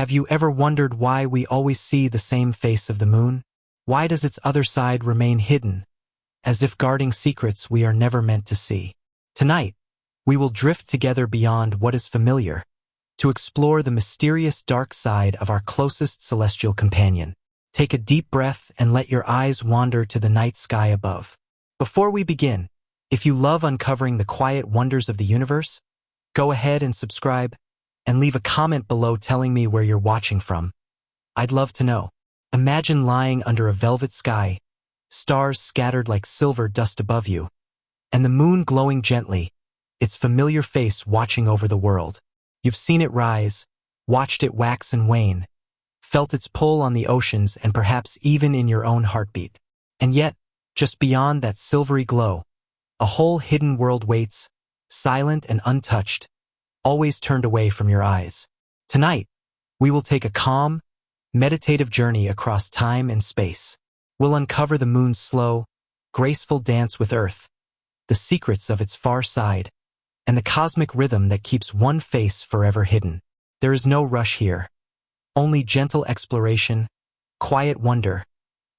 Have you ever wondered why we always see the same face of the moon? Why does its other side remain hidden, as if guarding secrets we are never meant to see? Tonight, we will drift together beyond what is familiar, to explore the mysterious dark side of our closest celestial companion. Take a deep breath and let your eyes wander to the night sky above. Before we begin, if you love uncovering the quiet wonders of the universe, go ahead and subscribe, and leave a comment below telling me where you're watching from. I'd love to know. Imagine lying under a velvet sky, stars scattered like silver dust above you, and the moon glowing gently, its familiar face watching over the world. You've seen it rise, watched it wax and wane, felt its pull on the oceans and perhaps even in your own heartbeat. And yet, just beyond that silvery glow, a whole hidden world waits, silent and untouched, always turned away from your eyes. Tonight, we will take a calm, meditative journey across time and space. We'll uncover the moon's slow, graceful dance with Earth, the secrets of its far side, and the cosmic rhythm that keeps one face forever hidden. There is no rush here, only gentle exploration, quiet wonder,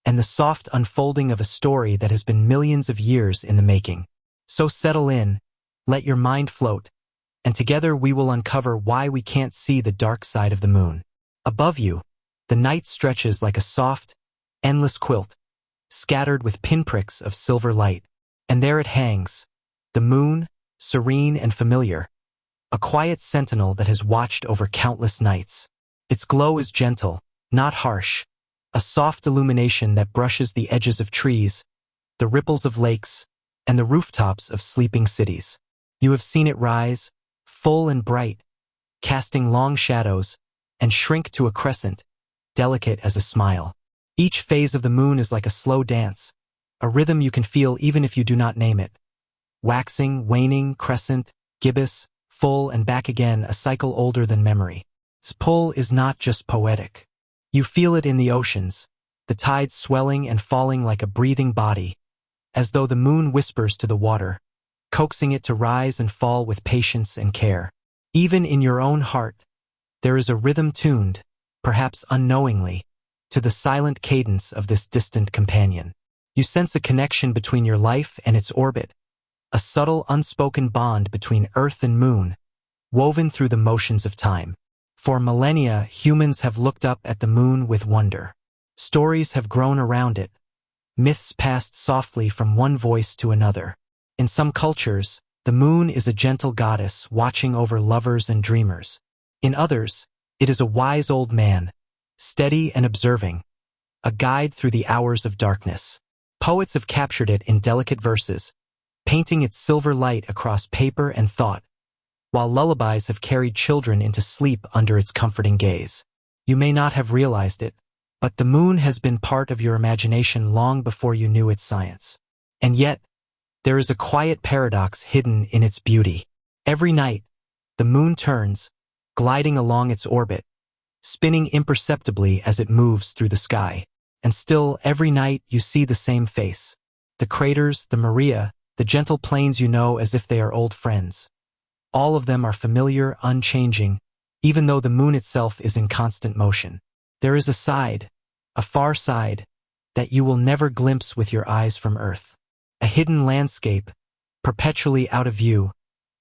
and the soft unfolding of a story that has been millions of years in the making. So settle in, let your mind float, and together we will uncover why we can't see the dark side of the moon. Above you, the night stretches like a soft, endless quilt, scattered with pinpricks of silver light. And there it hangs, the moon, serene and familiar, a quiet sentinel that has watched over countless nights. Its glow is gentle, not harsh, a soft illumination that brushes the edges of trees, the ripples of lakes, and the rooftops of sleeping cities. You have seen it rise, full and bright, casting long shadows, and shrink to a crescent, delicate as a smile. Each phase of the moon is like a slow dance, a rhythm you can feel even if you do not name it. Waxing, waning, crescent, gibbous, full and back again, a cycle older than memory. Its pull is not just poetic. You feel it in the oceans, the tides swelling and falling like a breathing body, as though the moon whispers to the water, coaxing it to rise and fall with patience and care. Even in your own heart, there is a rhythm tuned, perhaps unknowingly, to the silent cadence of this distant companion. You sense a connection between your life and its orbit, a subtle unspoken bond between Earth and moon, woven through the motions of time. For millennia, humans have looked up at the moon with wonder. Stories have grown around it, myths passed softly from one voice to another. In some cultures, the moon is a gentle goddess watching over lovers and dreamers. In others, it is a wise old man, steady and observing, a guide through the hours of darkness. Poets have captured it in delicate verses, painting its silver light across paper and thought, while lullabies have carried children into sleep under its comforting gaze. You may not have realized it, but the moon has been part of your imagination long before you knew its science. And yet, there is a quiet paradox hidden in its beauty. Every night, the moon turns, gliding along its orbit, spinning imperceptibly as it moves through the sky. And still, every night you see the same face. The craters, the Maria, the gentle plains you know as if they are old friends. All of them are familiar, unchanging, even though the moon itself is in constant motion. There is a side, a far side, that you will never glimpse with your eyes from Earth. A hidden landscape, perpetually out of view,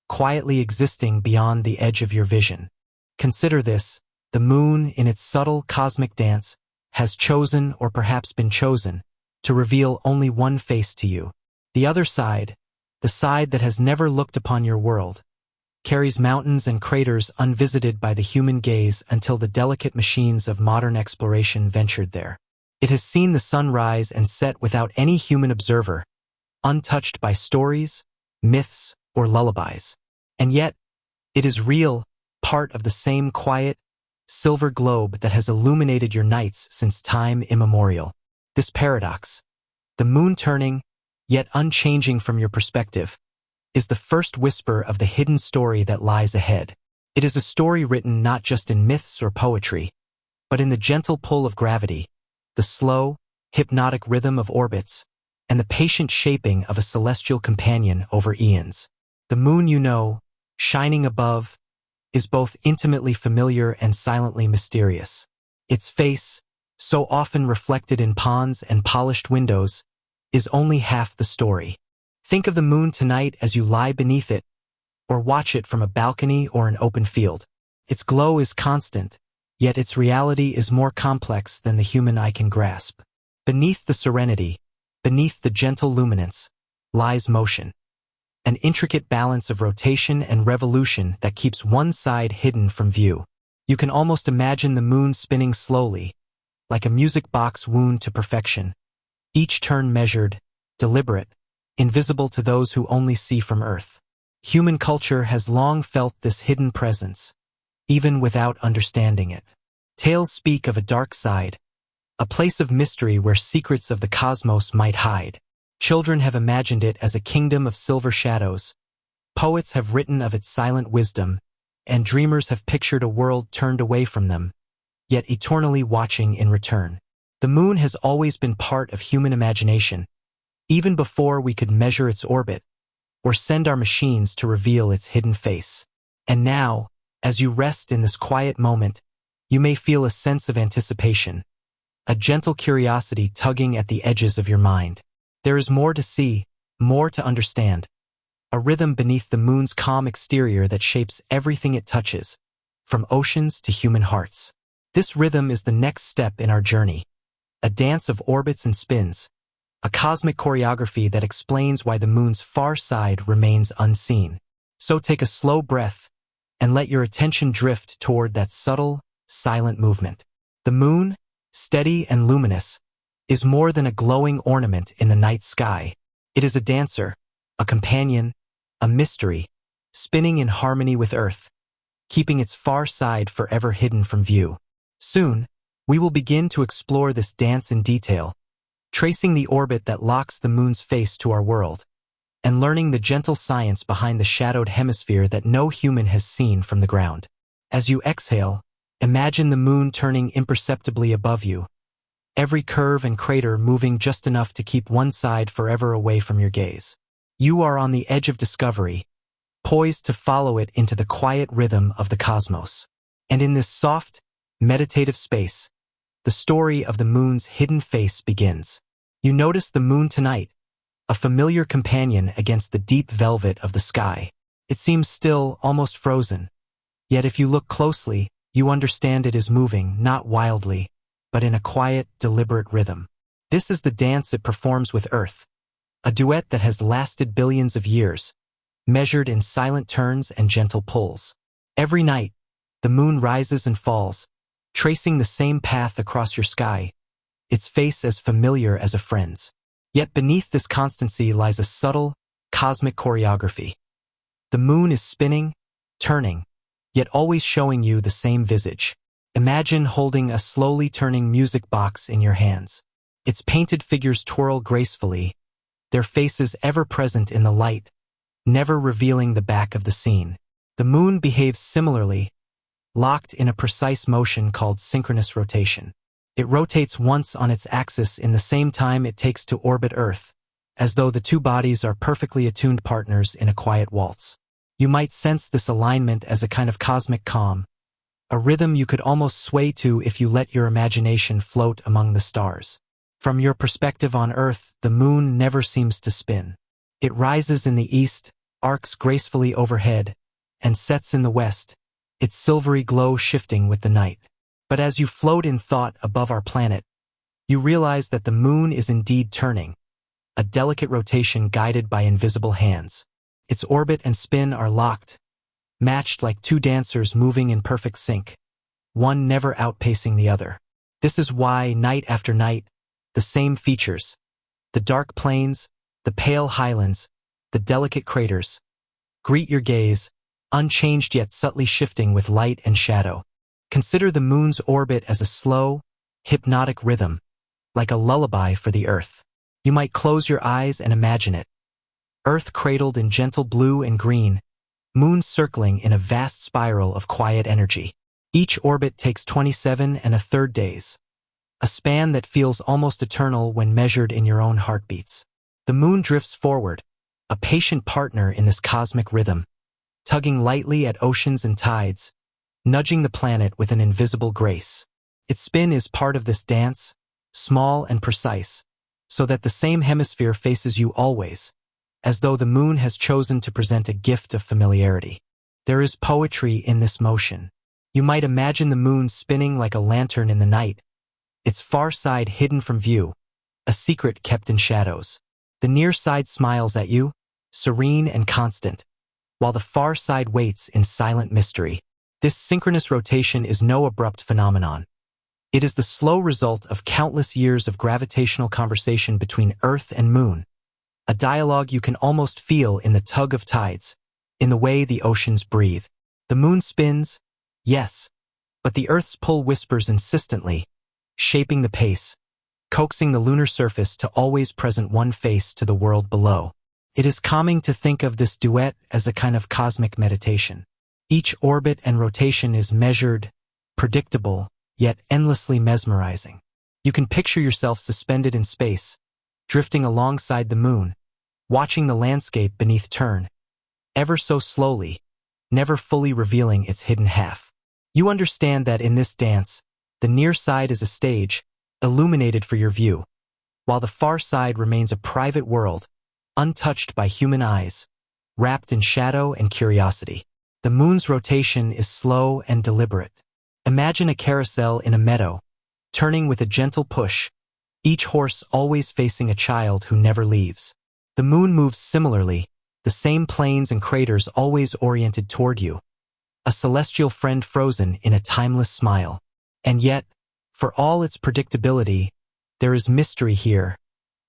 quietly existing beyond the edge of your vision. Consider this, the moon, in its subtle cosmic dance, has chosen, or perhaps been chosen, to reveal only one face to you. The other side, the side that has never looked upon your world, carries mountains and craters unvisited by the human gaze until the delicate machines of modern exploration ventured there. It has seen the sun rise and set without any human observer, untouched by stories, myths, or lullabies. And yet, it is real, part of the same quiet, silver globe that has illuminated your nights since time immemorial. This paradox, the moon turning, yet unchanging from your perspective, is the first whisper of the hidden story that lies ahead. It is a story written not just in myths or poetry, but in the gentle pull of gravity, the slow, hypnotic rhythm of orbits, and the patient shaping of a celestial companion over eons. The moon, you know, shining above, is both intimately familiar and silently mysterious. Its face, so often reflected in ponds and polished windows, is only half the story. Think of the moon tonight as you lie beneath it, or watch it from a balcony or an open field. Its glow is constant, yet its reality is more complex than the human eye can grasp. Beneath the serenity, beneath the gentle luminance, lies motion. An intricate balance of rotation and revolution that keeps one side hidden from view. You can almost imagine the moon spinning slowly, like a music box wound to perfection. Each turn measured, deliberate, invisible to those who only see from Earth. Human culture has long felt this hidden presence, even without understanding it. Tales speak of a dark side, a place of mystery where secrets of the cosmos might hide. Children have imagined it as a kingdom of silver shadows. Poets have written of its silent wisdom, and dreamers have pictured a world turned away from them, yet eternally watching in return. The moon has always been part of human imagination, even before we could measure its orbit or send our machines to reveal its hidden face. And now, as you rest in this quiet moment, you may feel a sense of anticipation, a gentle curiosity tugging at the edges of your mind. There is more to see, more to understand, a rhythm beneath the moon's calm exterior that shapes everything it touches, from oceans to human hearts. This rhythm is the next step in our journey, a dance of orbits and spins, a cosmic choreography that explains why the moon's far side remains unseen. So take a slow breath and let your attention drift toward that subtle, silent movement. The moon, steady and luminous, is more than a glowing ornament in the night sky. It is a dancer, a companion, a mystery, spinning in harmony with Earth, keeping its far side forever hidden from view. Soon, we will begin to explore this dance in detail, tracing the orbit that locks the moon's face to our world, and learning the gentle science behind the shadowed hemisphere that no human has seen from the ground. As you exhale, imagine the moon turning imperceptibly above you, every curve and crater moving just enough to keep one side forever away from your gaze. You are on the edge of discovery, poised to follow it into the quiet rhythm of the cosmos. And in this soft, meditative space, the story of the moon's hidden face begins. You notice the moon tonight, a familiar companion against the deep velvet of the sky. It seems still, almost frozen. Yet if you look closely, you understand it is moving, not wildly, but in a quiet, deliberate rhythm. This is the dance it performs with Earth, a duet that has lasted billions of years, measured in silent turns and gentle pulls. Every night, the moon rises and falls, tracing the same path across your sky, its face as familiar as a friend's. Yet beneath this constancy lies a subtle, cosmic choreography. The moon is spinning, turning, yet always showing you the same visage. Imagine holding a slowly turning music box in your hands. Its painted figures twirl gracefully, their faces ever present in the light, never revealing the back of the scene. The moon behaves similarly, locked in a precise motion called synchronous rotation. It rotates once on its axis in the same time it takes to orbit Earth, as though the two bodies are perfectly attuned partners in a quiet waltz. You might sense this alignment as a kind of cosmic calm, a rhythm you could almost sway to if you let your imagination float among the stars. From your perspective on Earth, the moon never seems to spin. It rises in the east, arcs gracefully overhead, and sets in the west, its silvery glow shifting with the night. But as you float in thought above our planet, you realize that the moon is indeed turning, a delicate rotation guided by invisible hands. Its orbit and spin are locked, matched like two dancers moving in perfect sync, one never outpacing the other. This is why, night after night, the same features, the dark plains, the pale highlands, the delicate craters, greet your gaze, unchanged yet subtly shifting with light and shadow. Consider the moon's orbit as a slow, hypnotic rhythm, like a lullaby for the Earth. You might close your eyes and imagine it. Earth cradled in gentle blue and green, moon circling in a vast spiral of quiet energy. Each orbit takes 27 1/3 days, a span that feels almost eternal when measured in your own heartbeats. The moon drifts forward, a patient partner in this cosmic rhythm, tugging lightly at oceans and tides, nudging the planet with an invisible grace. Its spin is part of this dance, small and precise, so that the same hemisphere faces you always, as though the moon has chosen to present a gift of familiarity. There is poetry in this motion. You might imagine the moon spinning like a lantern in the night, its far side hidden from view, a secret kept in shadows. The near side smiles at you, serene and constant, while the far side waits in silent mystery. This synchronous rotation is no abrupt phenomenon. It is the slow result of countless years of gravitational conversation between Earth and Moon, a dialogue you can almost feel in the tug of tides, in the way the oceans breathe. The moon spins, yes, but the Earth's pull whispers insistently, shaping the pace, coaxing the lunar surface to always present one face to the world below. It is calming to think of this duet as a kind of cosmic meditation. Each orbit and rotation is measured, predictable, yet endlessly mesmerizing. You can picture yourself suspended in space, drifting alongside the moon, watching the landscape beneath turn, ever so slowly, never fully revealing its hidden half. You understand that in this dance, the near side is a stage, illuminated for your view, while the far side remains a private world, untouched by human eyes, wrapped in shadow and curiosity. The moon's rotation is slow and deliberate. Imagine a carousel in a meadow, turning with a gentle push, each horse always facing a child who never leaves. The moon moves similarly, the same planes and craters always oriented toward you, a celestial friend frozen in a timeless smile. And yet, for all its predictability, there is mystery here,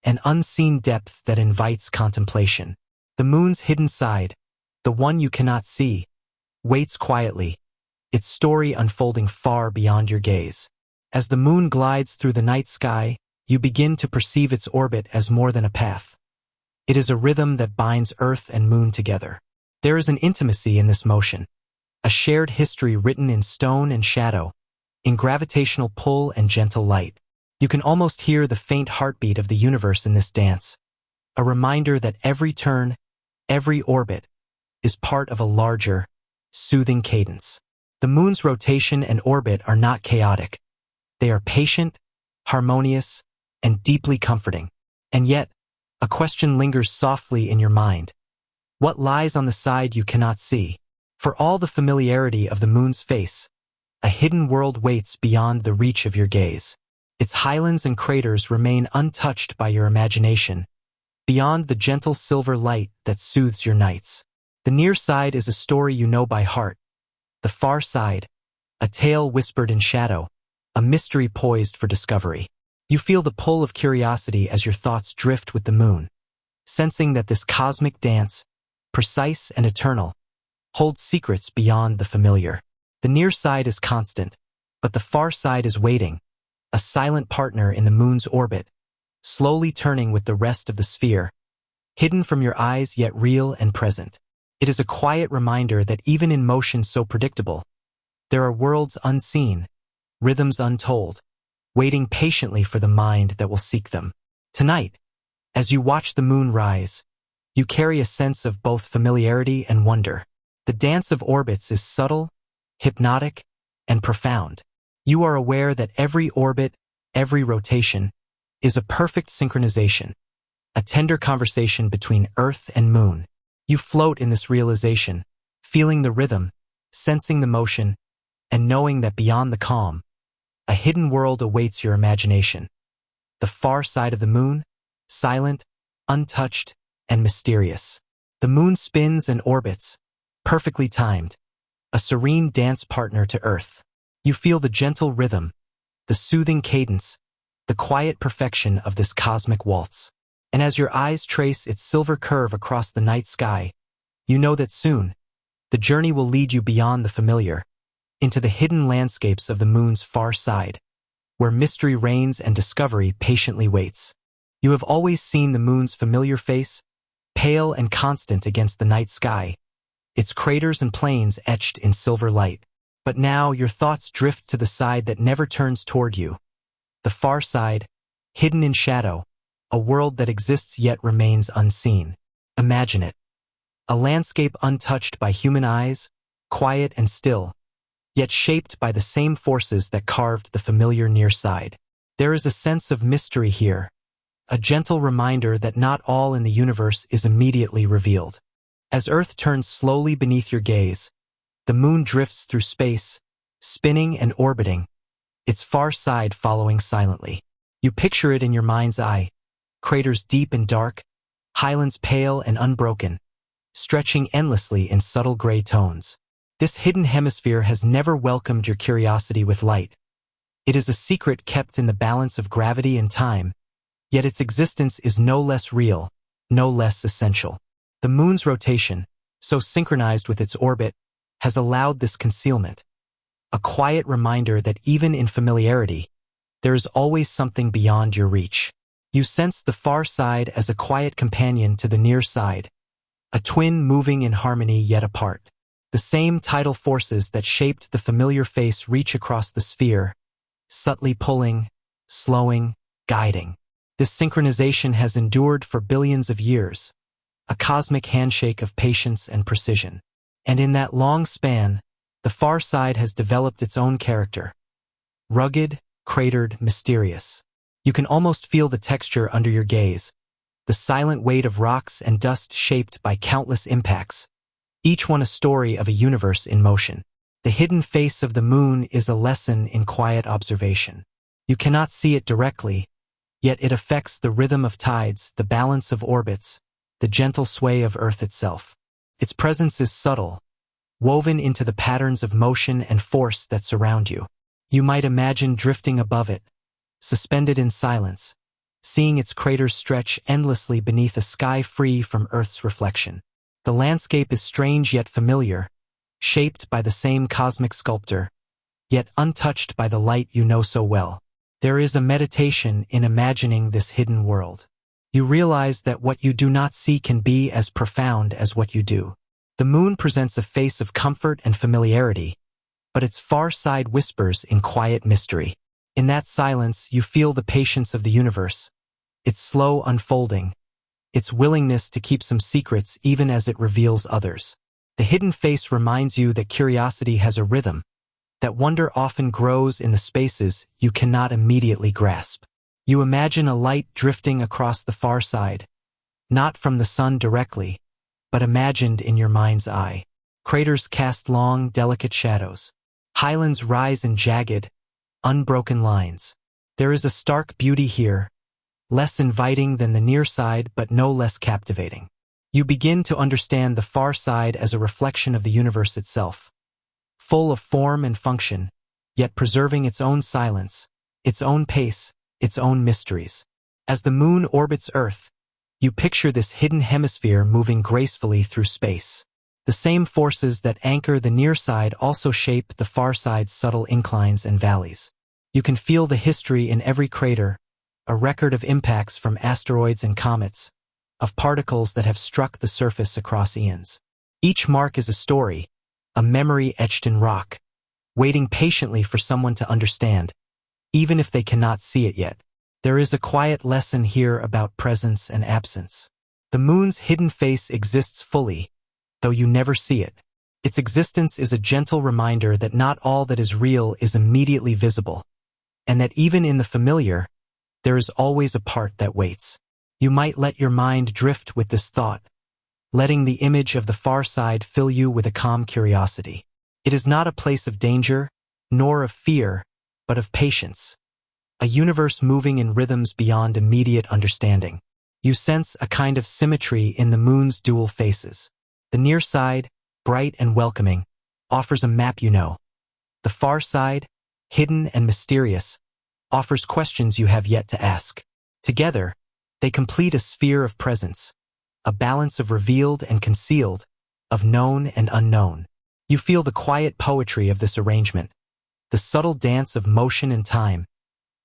an unseen depth that invites contemplation. The moon's hidden side, the one you cannot see, waits quietly, its story unfolding far beyond your gaze. As the moon glides through the night sky, you begin to perceive its orbit as more than a path. It is a rhythm that binds Earth and Moon together. There is an intimacy in this motion, a shared history written in stone and shadow, in gravitational pull and gentle light. You can almost hear the faint heartbeat of the universe in this dance, a reminder that every turn, every orbit, is part of a larger, soothing cadence. The moon's rotation and orbit are not chaotic. They are patient, harmonious, and deeply comforting. And yet, a question lingers softly in your mind. What lies on the side you cannot see? For all the familiarity of the moon's face, a hidden world waits beyond the reach of your gaze. Its highlands and craters remain untouched by your imagination, beyond the gentle silver light that soothes your nights. The near side is a story you know by heart. The far side, a tale whispered in shadow, a mystery poised for discovery. You feel the pull of curiosity as your thoughts drift with the moon, sensing that this cosmic dance, precise and eternal, holds secrets beyond the familiar. The near side is constant, but the far side is waiting, a silent partner in the moon's orbit, slowly turning with the rest of the sphere, hidden from your eyes yet real and present. It is a quiet reminder that even in motion so predictable, there are worlds unseen, rhythms untold, waiting patiently for the mind that will seek them. Tonight, as you watch the moon rise, you carry a sense of both familiarity and wonder. The dance of orbits is subtle, hypnotic, and profound. You are aware that every orbit, every rotation, is a perfect synchronization, a tender conversation between Earth and Moon. You float in this realization, feeling the rhythm, sensing the motion, and knowing that beyond the calm, a hidden world awaits your imagination. The far side of the moon, silent, untouched, and mysterious. The moon spins and orbits, perfectly timed, a serene dance partner to Earth. You feel the gentle rhythm, the soothing cadence, the quiet perfection of this cosmic waltz. And as your eyes trace its silver curve across the night sky, you know that soon, the journey will lead you beyond the familiar, into the hidden landscapes of the moon's far side, where mystery reigns and discovery patiently waits. You have always seen the moon's familiar face, pale and constant against the night sky, its craters and plains etched in silver light. But now your thoughts drift to the side that never turns toward you. The far side, hidden in shadow, a world that exists yet remains unseen. Imagine it. a landscape untouched by human eyes, quiet and still, yet shaped by the same forces that carved the familiar near side. There is a sense of mystery here, a gentle reminder that not all in the universe is immediately revealed. As Earth turns slowly beneath your gaze, the moon drifts through space, spinning and orbiting, its far side following silently. You picture it in your mind's eye, craters deep and dark, highlands pale and unbroken, stretching endlessly in subtle gray tones. This hidden hemisphere has never welcomed your curiosity with light. It is a secret kept in the balance of gravity and time, yet its existence is no less real, no less essential. The moon's rotation, so synchronized with its orbit, has allowed this concealment, a quiet reminder that even in familiarity, there is always something beyond your reach. You sense the far side as a quiet companion to the near side, a twin moving in harmony yet apart. The same tidal forces that shaped the familiar face reach across the sphere, subtly pulling, slowing, guiding. This synchronization has endured for billions of years, a cosmic handshake of patience and precision. And in that long span, the far side has developed its own character. Rugged, cratered, mysterious. You can almost feel the texture under your gaze, the silent weight of rocks and dust shaped by countless impacts, each one a story of a universe in motion. The hidden face of the moon is a lesson in quiet observation. You cannot see it directly, yet it affects the rhythm of tides, the balance of orbits, the gentle sway of Earth itself. Its presence is subtle, woven into the patterns of motion and force that surround you. You might imagine drifting above it, suspended in silence, seeing its craters stretch endlessly beneath a sky free from Earth's reflection. The landscape is strange yet familiar, shaped by the same cosmic sculptor, yet untouched by the light you know so well. There is a meditation in imagining this hidden world. You realize that what you do not see can be as profound as what you do. The moon presents a face of comfort and familiarity, but its far side whispers in quiet mystery. In that silence, you feel the patience of the universe, its slow unfolding, its willingness to keep some secrets even as it reveals others. The hidden face reminds you that curiosity has a rhythm, that wonder often grows in the spaces you cannot immediately grasp. You imagine a light drifting across the far side, not from the sun directly, but imagined in your mind's eye. Craters cast long, delicate shadows. Highlands rise in jagged, unbroken lines. There is a stark beauty here, less inviting than the near side but no less captivating. You begin to understand the far side as a reflection of the universe itself, full of form and function, yet preserving its own silence, its own pace, its own mysteries. As the moon orbits Earth, you picture this hidden hemisphere moving gracefully through space. The same forces that anchor the near side also shape the far side's subtle inclines and valleys. You can feel the history in every crater, a record of impacts from asteroids and comets, of particles that have struck the surface across eons. Each mark is a story, a memory etched in rock, waiting patiently for someone to understand, even if they cannot see it yet. There is a quiet lesson here about presence and absence. The moon's hidden face exists fully, though you never see it. Its existence is a gentle reminder that not all that is real is immediately visible, and that even in the familiar, there is always a part that waits. You might let your mind drift with this thought, letting the image of the far side fill you with a calm curiosity. It is not a place of danger, nor of fear, but of patience. A universe moving in rhythms beyond immediate understanding. You sense a kind of symmetry in the moon's dual faces. The near side, bright and welcoming, offers a map you know. The far side, hidden and mysterious, offers questions you have yet to ask. Together, they complete a sphere of presence, a balance of revealed and concealed, of known and unknown. You feel the quiet poetry of this arrangement, the subtle dance of motion and time,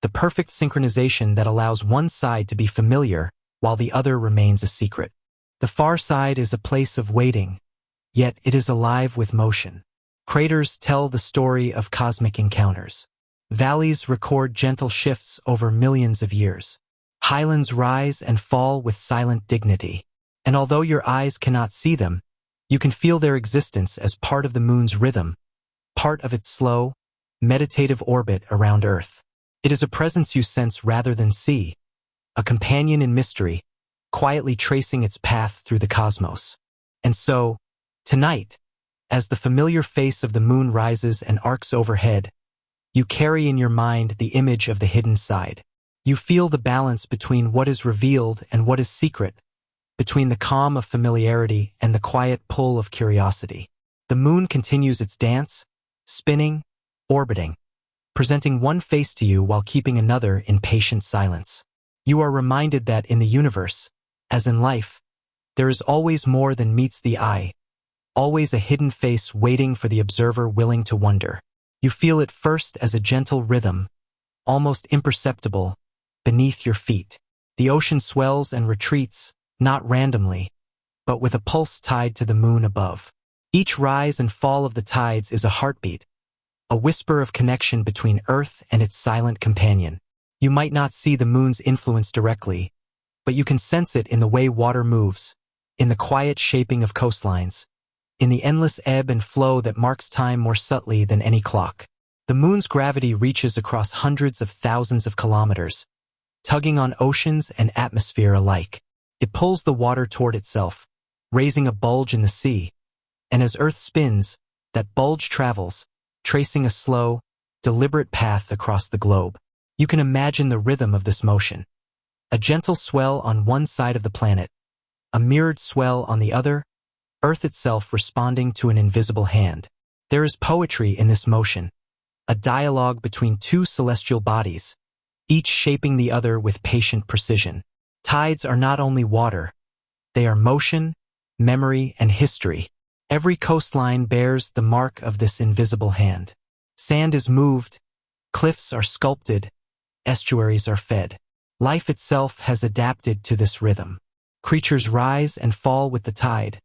the perfect synchronization that allows one side to be familiar while the other remains a secret. The far side is a place of waiting, yet it is alive with motion. Craters tell the story of cosmic encounters. Valleys record gentle shifts over millions of years. Highlands rise and fall with silent dignity. And although your eyes cannot see them, You can feel their existence as part of the moon's rhythm, part of its slow, meditative orbit around Earth. It is a presence you sense rather than see, a companion in mystery, quietly tracing its path through the cosmos. And so, tonight, as the familiar face of the moon rises and arcs overhead, you carry in your mind the image of the hidden side. You feel the balance between what is revealed and what is secret, between the calm of familiarity and the quiet pull of curiosity. The moon continues its dance, spinning, orbiting, presenting one face to you while keeping another in patient silence. You are reminded that in the universe, as in life, there is always more than meets the eye, always a hidden face waiting for the observer willing to wonder. You feel it first as a gentle rhythm, almost imperceptible, beneath your feet. The ocean swells and retreats, not randomly, but with a pulse tied to the moon above. Each rise and fall of the tides is a heartbeat, a whisper of connection between Earth and its silent companion. You might not see the moon's influence directly, but you can sense it in the way water moves, in the quiet shaping of coastlines, in the endless ebb and flow that marks time more subtly than any clock. The moon's gravity reaches across hundreds of thousands of kilometers, tugging on oceans and atmosphere alike. It pulls the water toward itself, raising a bulge in the sea, and as Earth spins, that bulge travels, tracing a slow, deliberate path across the globe. You can imagine the rhythm of this motion. A gentle swell on one side of the planet, a mirrored swell on the other, Earth itself responding to an invisible hand. There is poetry in this motion, a dialogue between two celestial bodies, each shaping the other with patient precision. Tides are not only water, they are motion, memory, and history. Every coastline bears the mark of this invisible hand. Sand is moved, cliffs are sculpted, estuaries are fed. Life itself has adapted to this rhythm. Creatures rise and fall with the tide,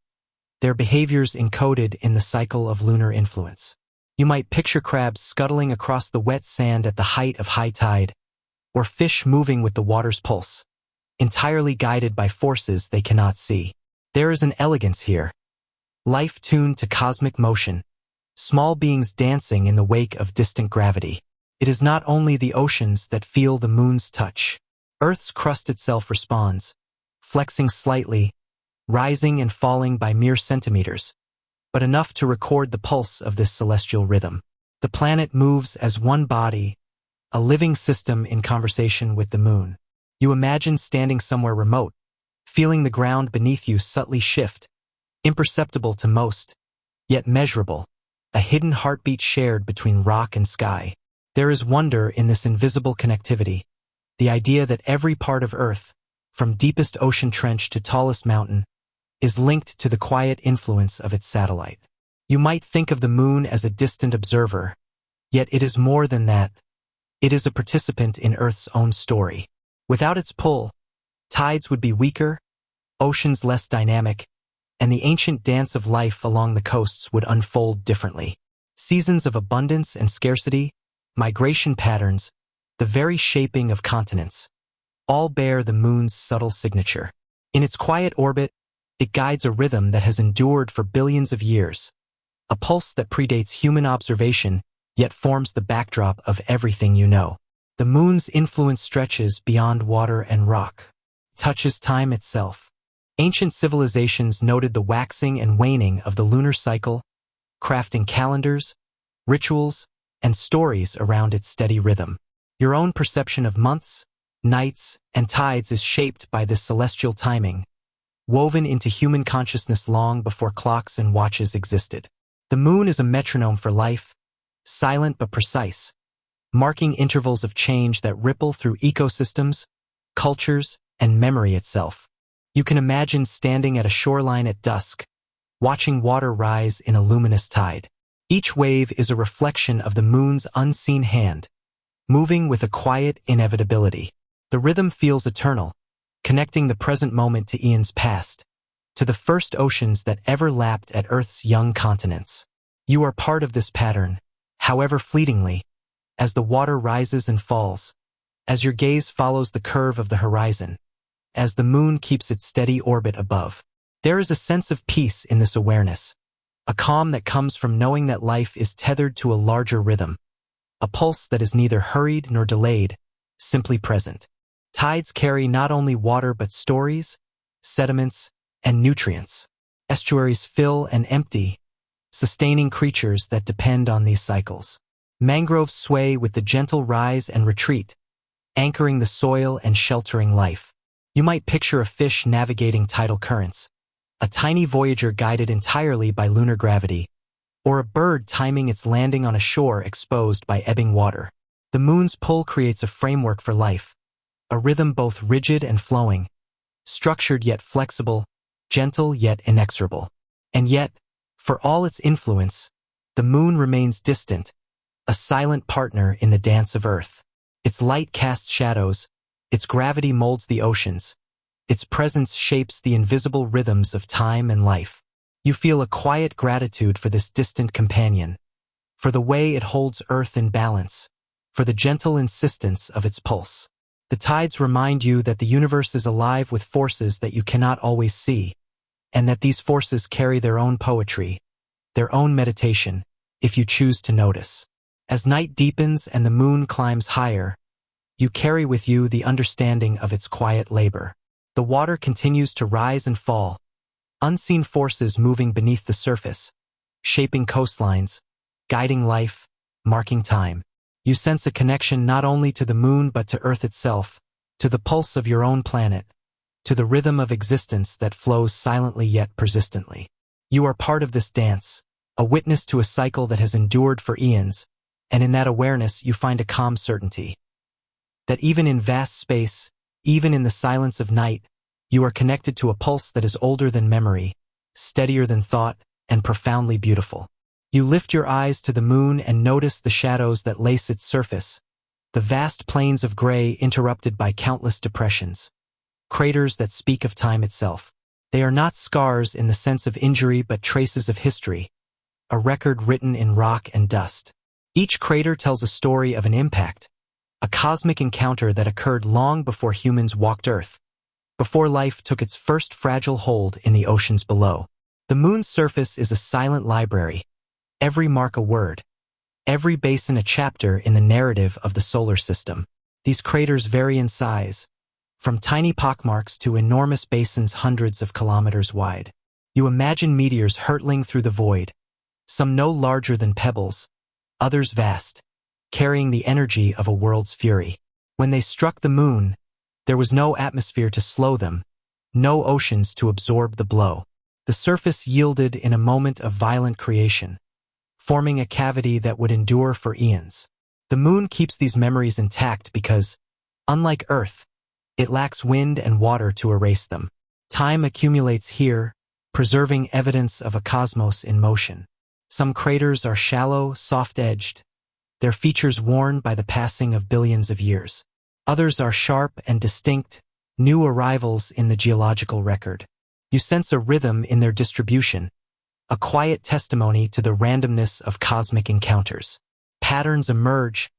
their behaviors encoded in the cycle of lunar influence. You might picture crabs scuttling across the wet sand at the height of high tide, or fish moving with the water's pulse, entirely guided by forces they cannot see. There is an elegance here, life tuned to cosmic motion, small beings dancing in the wake of distant gravity. It is not only the oceans that feel the moon's touch. Earth's crust itself responds, flexing slightly, rising and falling by mere centimeters, but enough to record the pulse of this celestial rhythm. The planet moves as one body, a living system in conversation with the moon. You imagine standing somewhere remote, feeling the ground beneath you subtly shift, imperceptible to most, yet measurable, a hidden heartbeat shared between rock and sky. There is wonder in this invisible connectivity, the idea that every part of Earth, from deepest ocean trench to tallest mountain, is linked to the quiet influence of its satellite. You might think of the moon as a distant observer, yet it is more than that. It is a participant in Earth's own story. Without its pull, tides would be weaker, oceans less dynamic, and the ancient dance of life along the coasts would unfold differently. Seasons of abundance and scarcity, migration patterns, the very shaping of continents, all bear the moon's subtle signature. In its quiet orbit, it guides a rhythm that has endured for billions of years, a pulse that predates human observation yet forms the backdrop of everything you know. The moon's influence stretches beyond water and rock, touches time itself. Ancient civilizations noted the waxing and waning of the lunar cycle, crafting calendars, rituals, and stories around its steady rhythm. Your own perception of months, nights, and tides is shaped by this celestial timing, woven into human consciousness long before clocks and watches existed. The moon is a metronome for life, silent but precise, marking intervals of change that ripple through ecosystems, cultures, and memory itself. You can imagine standing at a shoreline at dusk, watching water rise in a luminous tide. Each wave is a reflection of the moon's unseen hand, moving with a quiet inevitability. The rhythm feels eternal, connecting the present moment to eons past, to the first oceans that ever lapped at Earth's young continents. You are part of this pattern, however fleetingly, as the water rises and falls, as your gaze follows the curve of the horizon, as the moon keeps its steady orbit above. There is a sense of peace in this awareness, a calm that comes from knowing that life is tethered to a larger rhythm, a pulse that is neither hurried nor delayed, simply present. Tides carry not only water but stories, sediments, and nutrients. Estuaries fill and empty, sustaining creatures that depend on these cycles. Mangroves sway with the gentle rise and retreat, anchoring the soil and sheltering life. You might picture a fish navigating tidal currents, a tiny voyager guided entirely by lunar gravity, or a bird timing its landing on a shore exposed by ebbing water. The moon's pull creates a framework for life, a rhythm both rigid and flowing, structured yet flexible, gentle yet inexorable. And yet, for all its influence, the moon remains distant, a silent partner in the dance of Earth. Its light casts shadows, its gravity molds the oceans, its presence shapes the invisible rhythms of time and life. You feel a quiet gratitude for this distant companion, for the way it holds Earth in balance, for the gentle insistence of its pulse. The tides remind you that the universe is alive with forces that you cannot always see, and that these forces carry their own poetry, their own meditation, if you choose to notice. As night deepens and the moon climbs higher, you carry with you the understanding of its quiet labor. The water continues to rise and fall, unseen forces moving beneath the surface, shaping coastlines, guiding life, marking time. You sense a connection not only to the moon but to Earth itself, to the pulse of your own planet, to the rhythm of existence that flows silently yet persistently. You are part of this dance, a witness to a cycle that has endured for eons, and in that awareness you find a calm certainty that even in vast space, even in the silence of night, you are connected to a pulse that is older than memory, steadier than thought, and profoundly beautiful. You lift your eyes to the moon and notice the shadows that lace its surface, the vast plains of gray interrupted by countless depressions, craters that speak of time itself. They are not scars in the sense of injury but traces of history, a record written in rock and dust. Each crater tells a story of an impact, a cosmic encounter that occurred long before humans walked Earth, before life took its first fragile hold in the oceans below. The moon's surface is a silent library, every mark a word, every basin a chapter in the narrative of the solar system. These craters vary in size, from tiny pockmarks to enormous basins hundreds of kilometers wide. You imagine meteors hurtling through the void, some no larger than pebbles, others vast, carrying the energy of a world's fury. When they struck the moon, there was no atmosphere to slow them, no oceans to absorb the blow. The surface yielded in a moment of violent creation, forming a cavity that would endure for eons. The moon keeps these memories intact because, unlike Earth, it lacks wind and water to erase them. Time accumulates here, preserving evidence of a cosmos in motion. Some craters are shallow, soft-edged, their features worn by the passing of billions of years. Others are sharp and distinct, new arrivals in the geological record. You sense a rhythm in their distribution, a quiet testimony to the randomness of cosmic encounters. Patterns emerge,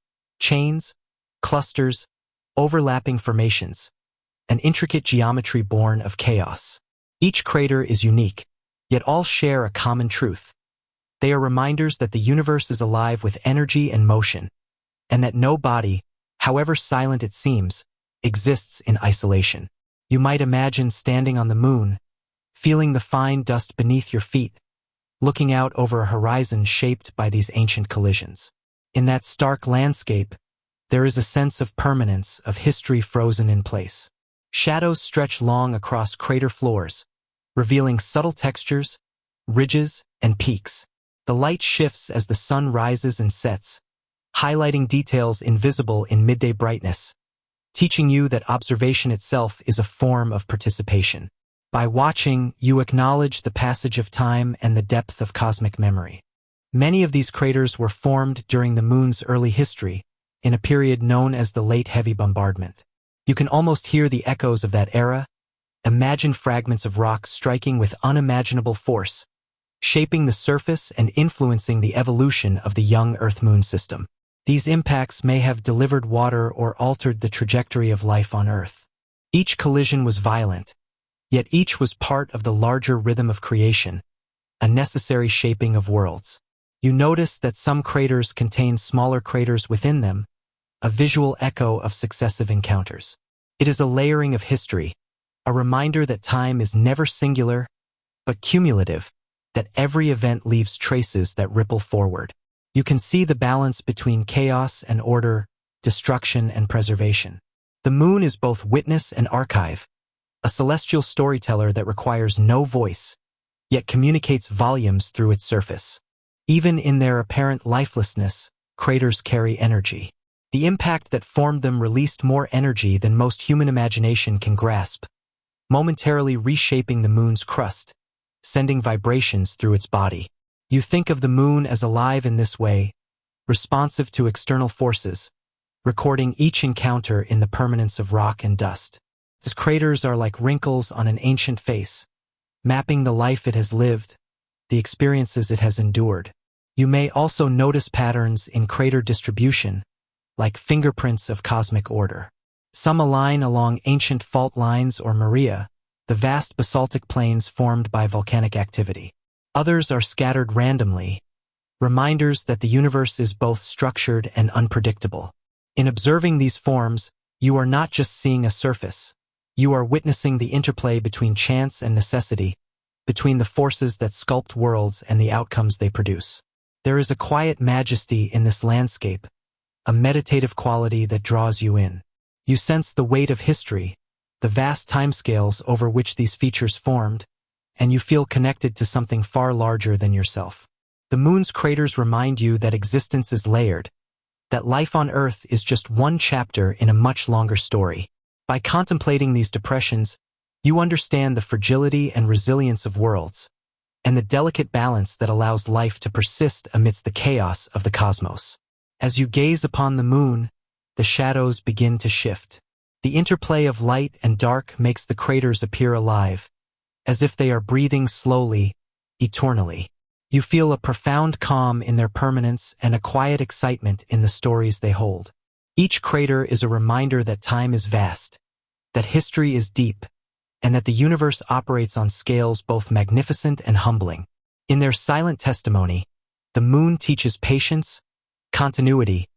chains, clusters, overlapping formations, an intricate geometry born of chaos. Each crater is unique, yet all share a common truth. They are reminders that the universe is alive with energy and motion, and that no body, however silent it seems, exists in isolation. You might imagine standing on the moon, feeling the fine dust beneath your feet, looking out over a horizon shaped by these ancient collisions. In that stark landscape, there is a sense of permanence, of history frozen in place. Shadows stretch long across crater floors, revealing subtle textures, ridges, and peaks. The light shifts as the sun rises and sets, highlighting details invisible in midday brightness, teaching you that observation itself is a form of participation. By watching, you acknowledge the passage of time and the depth of cosmic memory. Many of these craters were formed during the moon's early history, in a period known as the Late Heavy Bombardment. You can almost hear the echoes of that era. Imagine fragments of rock striking with unimaginable force, shaping the surface and influencing the evolution of the young Earth-Moon system. These impacts may have delivered water or altered the trajectory of life on Earth. Each collision was violent, Yet each was part of the larger rhythm of creation, a necessary shaping of worlds. You notice that some craters contain smaller craters within them, a visual echo of successive encounters. It is a layering of history, a reminder that time is never singular, but cumulative, that every event leaves traces that ripple forward. You can see the balance between chaos and order, destruction and preservation. The moon is both witness and archive, a celestial storyteller that requires no voice, yet communicates volumes through its surface. Even in their apparent lifelessness, craters carry energy. The impact that formed them released more energy than most human imagination can grasp, momentarily reshaping the moon's crust, sending vibrations through its body. You think of the moon as alive in this way, responsive to external forces, recording each encounter in the permanence of rock and dust. Its craters are like wrinkles on an ancient face, mapping the life it has lived, the experiences it has endured. You may also notice patterns in crater distribution, like fingerprints of cosmic order. Some align along ancient fault lines or maria, the vast basaltic plains formed by volcanic activity. Others are scattered randomly, reminders that the universe is both structured and unpredictable. In observing these forms, you are not just seeing a surface. You are witnessing the interplay between chance and necessity, between the forces that sculpt worlds and the outcomes they produce. There is a quiet majesty in this landscape, a meditative quality that draws you in. You sense the weight of history, the vast timescales over which these features formed, and you feel connected to something far larger than yourself. The moon's craters remind you that existence is layered, that life on Earth is just one chapter in a much longer story. By contemplating these depressions, you understand the fragility and resilience of worlds, and the delicate balance that allows life to persist amidst the chaos of the cosmos. As you gaze upon the moon, the shadows begin to shift. The interplay of light and dark makes the craters appear alive, as if they are breathing slowly, eternally. You feel a profound calm in their permanence and a quiet excitement in the stories they hold. Each crater is a reminder that time is vast, that history is deep, and that the universe operates on scales both magnificent and humbling. In their silent testimony, the moon teaches patience, continuity,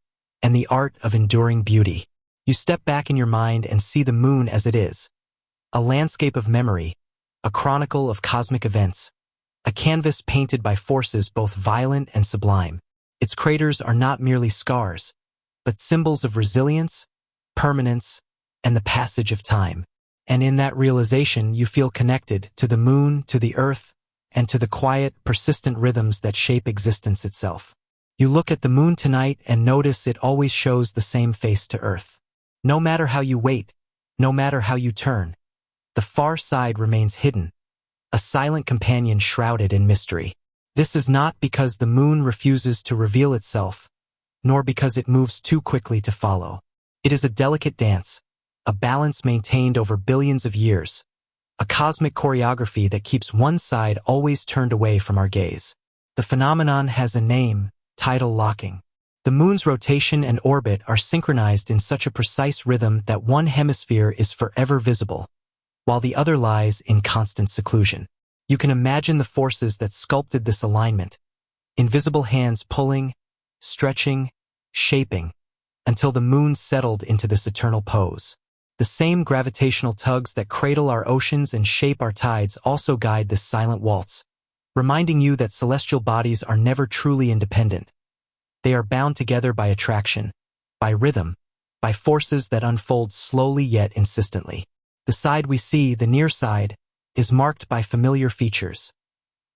and the art of enduring beauty. You step back in your mind and see the moon as it is, a landscape of memory, a chronicle of cosmic events, a canvas painted by forces both violent and sublime. Its craters are not merely scars, but symbols of resilience, permanence, and the passage of time. And in that realization, you feel connected to the moon, to the earth, and to the quiet, persistent rhythms that shape existence itself. You look at the moon tonight and notice it always shows the same face to Earth. No matter how you wait, no matter how you turn, the far side remains hidden, a silent companion shrouded in mystery. This is not because the moon refuses to reveal itself, nor because it moves too quickly to follow. It is a delicate dance, a balance maintained over billions of years, a cosmic choreography that keeps one side always turned away from our gaze. The phenomenon has a name: tidal locking. The moon's rotation and orbit are synchronized in such a precise rhythm that one hemisphere is forever visible, while the other lies in constant seclusion. You can imagine the forces that sculpted this alignment, invisible hands pulling, stretching, shaping, until the moon settled into this eternal pose. The same gravitational tugs that cradle our oceans and shape our tides also guide this silent waltz, reminding you that celestial bodies are never truly independent. They are bound together by attraction, by rhythm, by forces that unfold slowly yet insistently. The side we see, the near side, is marked by familiar features: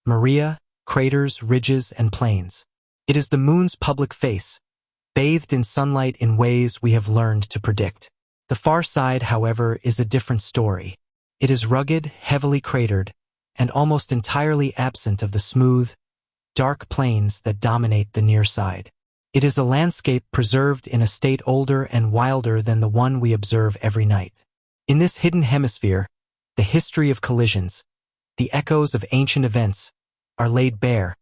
maria, craters, ridges, and plains. It is the moon's public face, bathed in sunlight in ways we have learned to predict. The far side, however, is a different story. It is rugged, heavily cratered, and almost entirely absent of the smooth, dark plains that dominate the near side. It is a landscape preserved in a state older and wilder than the one we observe every night. In this hidden hemisphere, the history of collisions, the echoes of ancient events, are laid bare,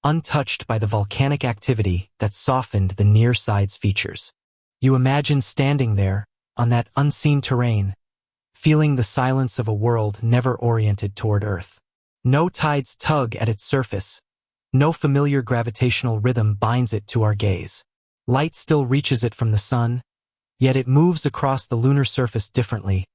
untouched by the volcanic activity that softened the near side's features. You imagine standing there, on that unseen terrain, feeling the silence of a world never oriented toward Earth. No tides tug at its surface. No familiar gravitational rhythm binds it to our gaze. Light still reaches it from the sun, yet it moves across the lunar surface differently,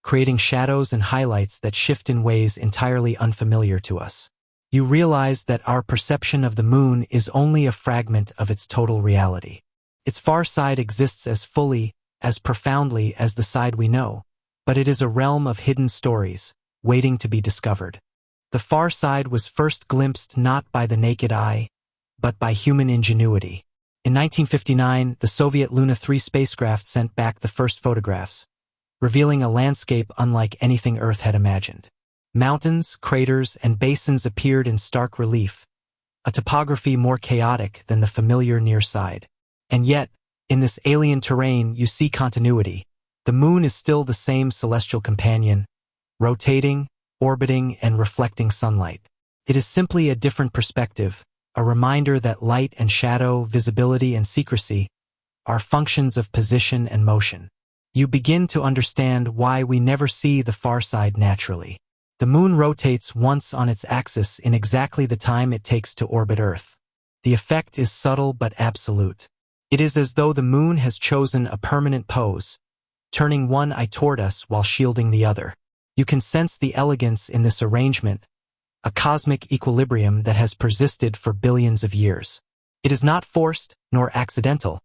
creating shadows and highlights that shift in ways entirely unfamiliar to us. You realize that our perception of the moon is only a fragment of its total reality. Its far side exists as fully, as profoundly as the side we know, but it is a realm of hidden stories, waiting to be discovered. The far side was first glimpsed not by the naked eye, but by human ingenuity. In 1959, the Soviet Luna 3 spacecraft sent back the first photographs, revealing a landscape unlike anything Earth had imagined. Mountains, craters, and basins appeared in stark relief, a topography more chaotic than the familiar near side. And yet, in this alien terrain, you see continuity. The moon is still the same celestial companion, rotating, orbiting, and reflecting sunlight. It is simply a different perspective, a reminder that light and shadow, visibility and secrecy are functions of position and motion. You begin to understand why we never see the far side naturally. The moon rotates once on its axis in exactly the time it takes to orbit Earth. The effect is subtle but absolute. It is as though the moon has chosen a permanent pose, turning one eye toward us while shielding the other. You can sense the elegance in this arrangement, a cosmic equilibrium that has persisted for billions of years. It is not forced nor accidental,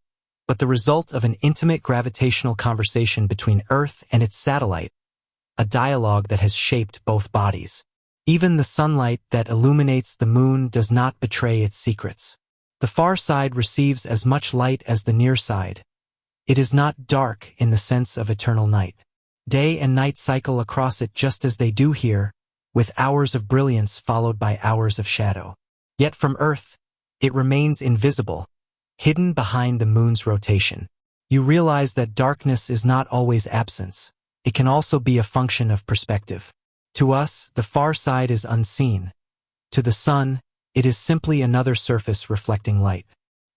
but the result of an intimate gravitational conversation between Earth and its satellite, a dialogue that has shaped both bodies. Even the sunlight that illuminates the moon does not betray its secrets. The far side receives as much light as the near side. It is not dark in the sense of eternal night. Day and night cycle across it just as they do here, with hours of brilliance followed by hours of shadow. Yet from Earth, it remains invisible, hidden behind the moon's rotation. You realize that darkness is not always absence. It can also be a function of perspective. To us, the far side is unseen. To the sun, it is simply another surface reflecting light.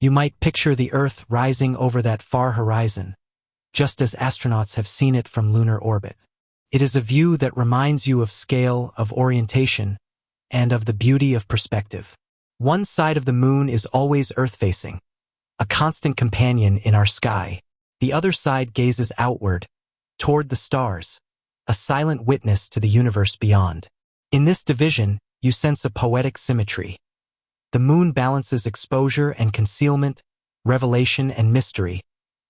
You might picture the Earth rising over that far horizon, just as astronauts have seen it from lunar orbit. It is a view that reminds you of scale, of orientation, and of the beauty of perspective. One side of the moon is always Earth-facing, a constant companion in our sky. The other side gazes outward, toward the stars, a silent witness to the universe beyond. In this division, you sense a poetic symmetry. The moon balances exposure and concealment, revelation and mystery,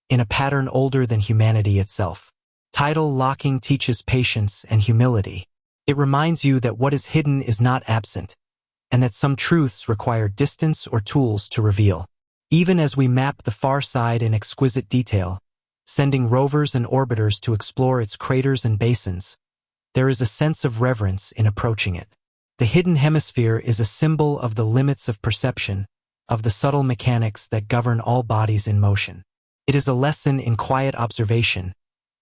in a pattern older than humanity itself. Tidal locking teaches patience and humility. It reminds you that what is hidden is not absent, and that some truths require distance or tools to reveal. Even as we map the far side in exquisite detail, sending rovers and orbiters to explore its craters and basins, there is a sense of reverence in approaching it. The hidden hemisphere is a symbol of the limits of perception, of the subtle mechanics that govern all bodies in motion. It is a lesson in quiet observation,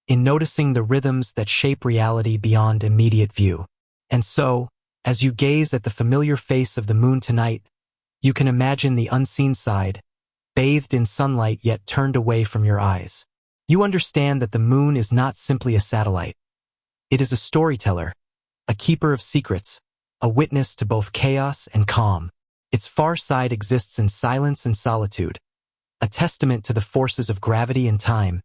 in noticing the rhythms that shape reality beyond immediate view. And so, as you gaze at the familiar face of the moon tonight, you can imagine the unseen side, bathed in sunlight yet turned away from your eyes. You understand that the moon is not simply a satellite. It is a storyteller, a keeper of secrets, a witness to both chaos and calm. Its far side exists in silence and solitude, a testament to the forces of gravity and time,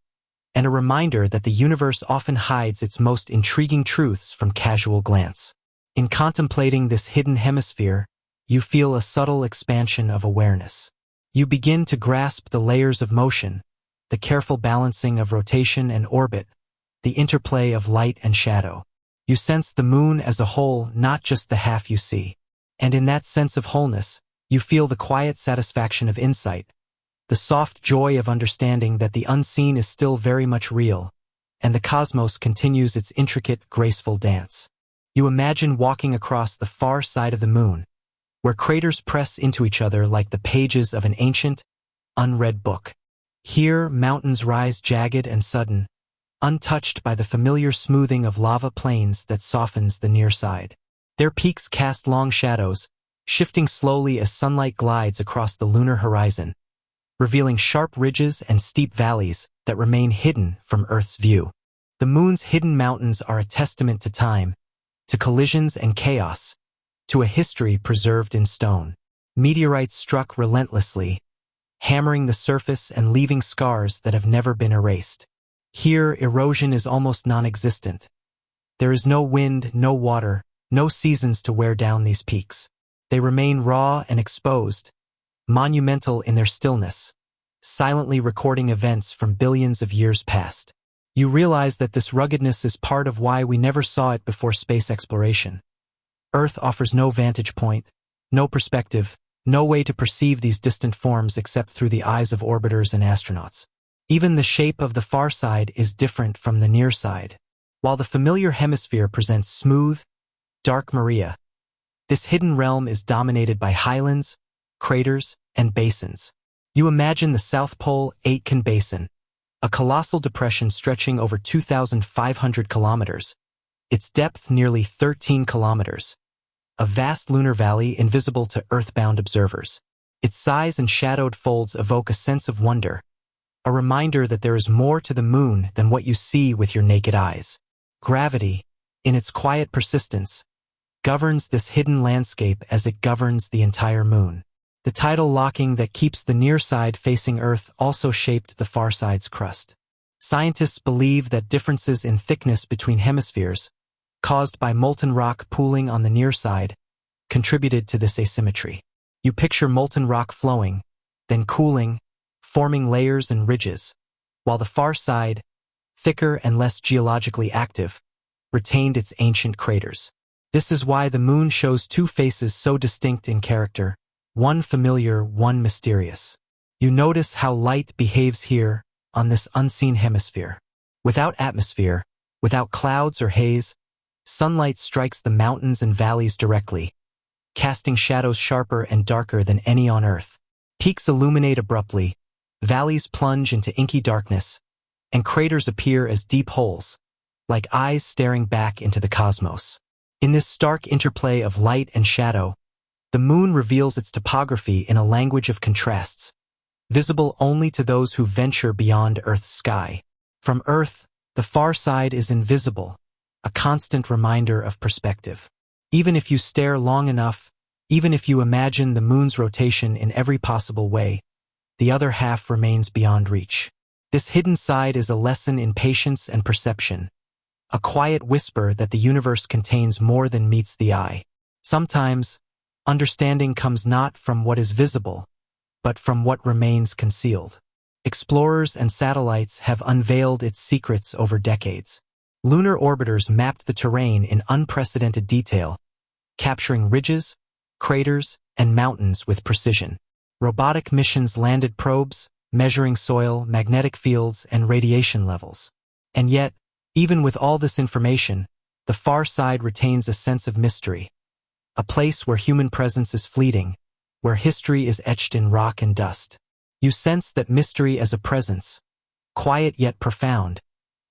and a reminder that the universe often hides its most intriguing truths from casual glance. In contemplating this hidden hemisphere, you feel a subtle expansion of awareness. You begin to grasp the layers of motion, the careful balancing of rotation and orbit, the interplay of light and shadow. You sense the moon as a whole, not just the half you see. And in that sense of wholeness, you feel the quiet satisfaction of insight, the soft joy of understanding that the unseen is still very much real, and the cosmos continues its intricate, graceful dance. You imagine walking across the far side of the moon, where craters press into each other like the pages of an ancient, unread book. Here, mountains rise jagged and sudden, untouched by the familiar smoothing of lava plains that softens the near side. Their peaks cast long shadows, shifting slowly as sunlight glides across the lunar horizon, revealing sharp ridges and steep valleys that remain hidden from Earth's view. The moon's hidden mountains are a testament to time, to collisions and chaos, to a history preserved in stone. Meteorites struck relentlessly, hammering the surface and leaving scars that have never been erased. Here, erosion is almost non-existent. There is no wind, no water, no seasons to wear down these peaks. They remain raw and exposed, monumental in their stillness, silently recording events from billions of years past. You realize that this ruggedness is part of why we never saw it before space exploration. Earth offers no vantage point, no perspective, no way to perceive these distant forms except through the eyes of orbiters and astronauts. Even the shape of the far side is different from the near side. While the familiar hemisphere presents smooth, dark Maria, this hidden realm is dominated by highlands, craters, and basins. You imagine the South Pole Aitken Basin, a colossal depression stretching over 2,500 kilometers, its depth nearly 13 kilometers. A vast lunar valley invisible to earthbound observers. Its size and shadowed folds evoke a sense of wonder, a reminder that there is more to the moon than what you see with your naked eyes. Gravity, in its quiet persistence, governs this hidden landscape as it governs the entire moon. The tidal locking that keeps the near side facing Earth also shaped the far side's crust. Scientists believe that differences in thickness between hemispheres, caused by molten rock pooling on the near side, contributed to this asymmetry. You picture molten rock flowing, then cooling, forming layers and ridges, while the far side, thicker and less geologically active, retained its ancient craters. This is why the moon shows two faces so distinct in character, one familiar, one mysterious. You notice how light behaves here, on this unseen hemisphere. Without atmosphere, without clouds or haze, sunlight strikes the mountains and valleys directly, casting shadows sharper and darker than any on Earth. Peaks illuminate abruptly, valleys plunge into inky darkness, and craters appear as deep holes, like eyes staring back into the cosmos. In this stark interplay of light and shadow, the moon reveals its topography in a language of contrasts, visible only to those who venture beyond Earth's sky. From Earth, the far side is invisible, a constant reminder of perspective. Even if you stare long enough, even if you imagine the moon's rotation in every possible way, the other half remains beyond reach. This hidden side is a lesson in patience and perception, a quiet whisper that the universe contains more than meets the eye. Sometimes, understanding comes not from what is visible, but from what remains concealed. Explorers and satellites have unveiled its secrets over decades. Lunar orbiters mapped the terrain in unprecedented detail, capturing ridges, craters, and mountains with precision. Robotic missions landed probes, measuring soil, magnetic fields, and radiation levels. And yet, even with all this information, the far side retains a sense of mystery, a place where human presence is fleeting, where history is etched in rock and dust. You sense that mystery as a presence, quiet yet profound,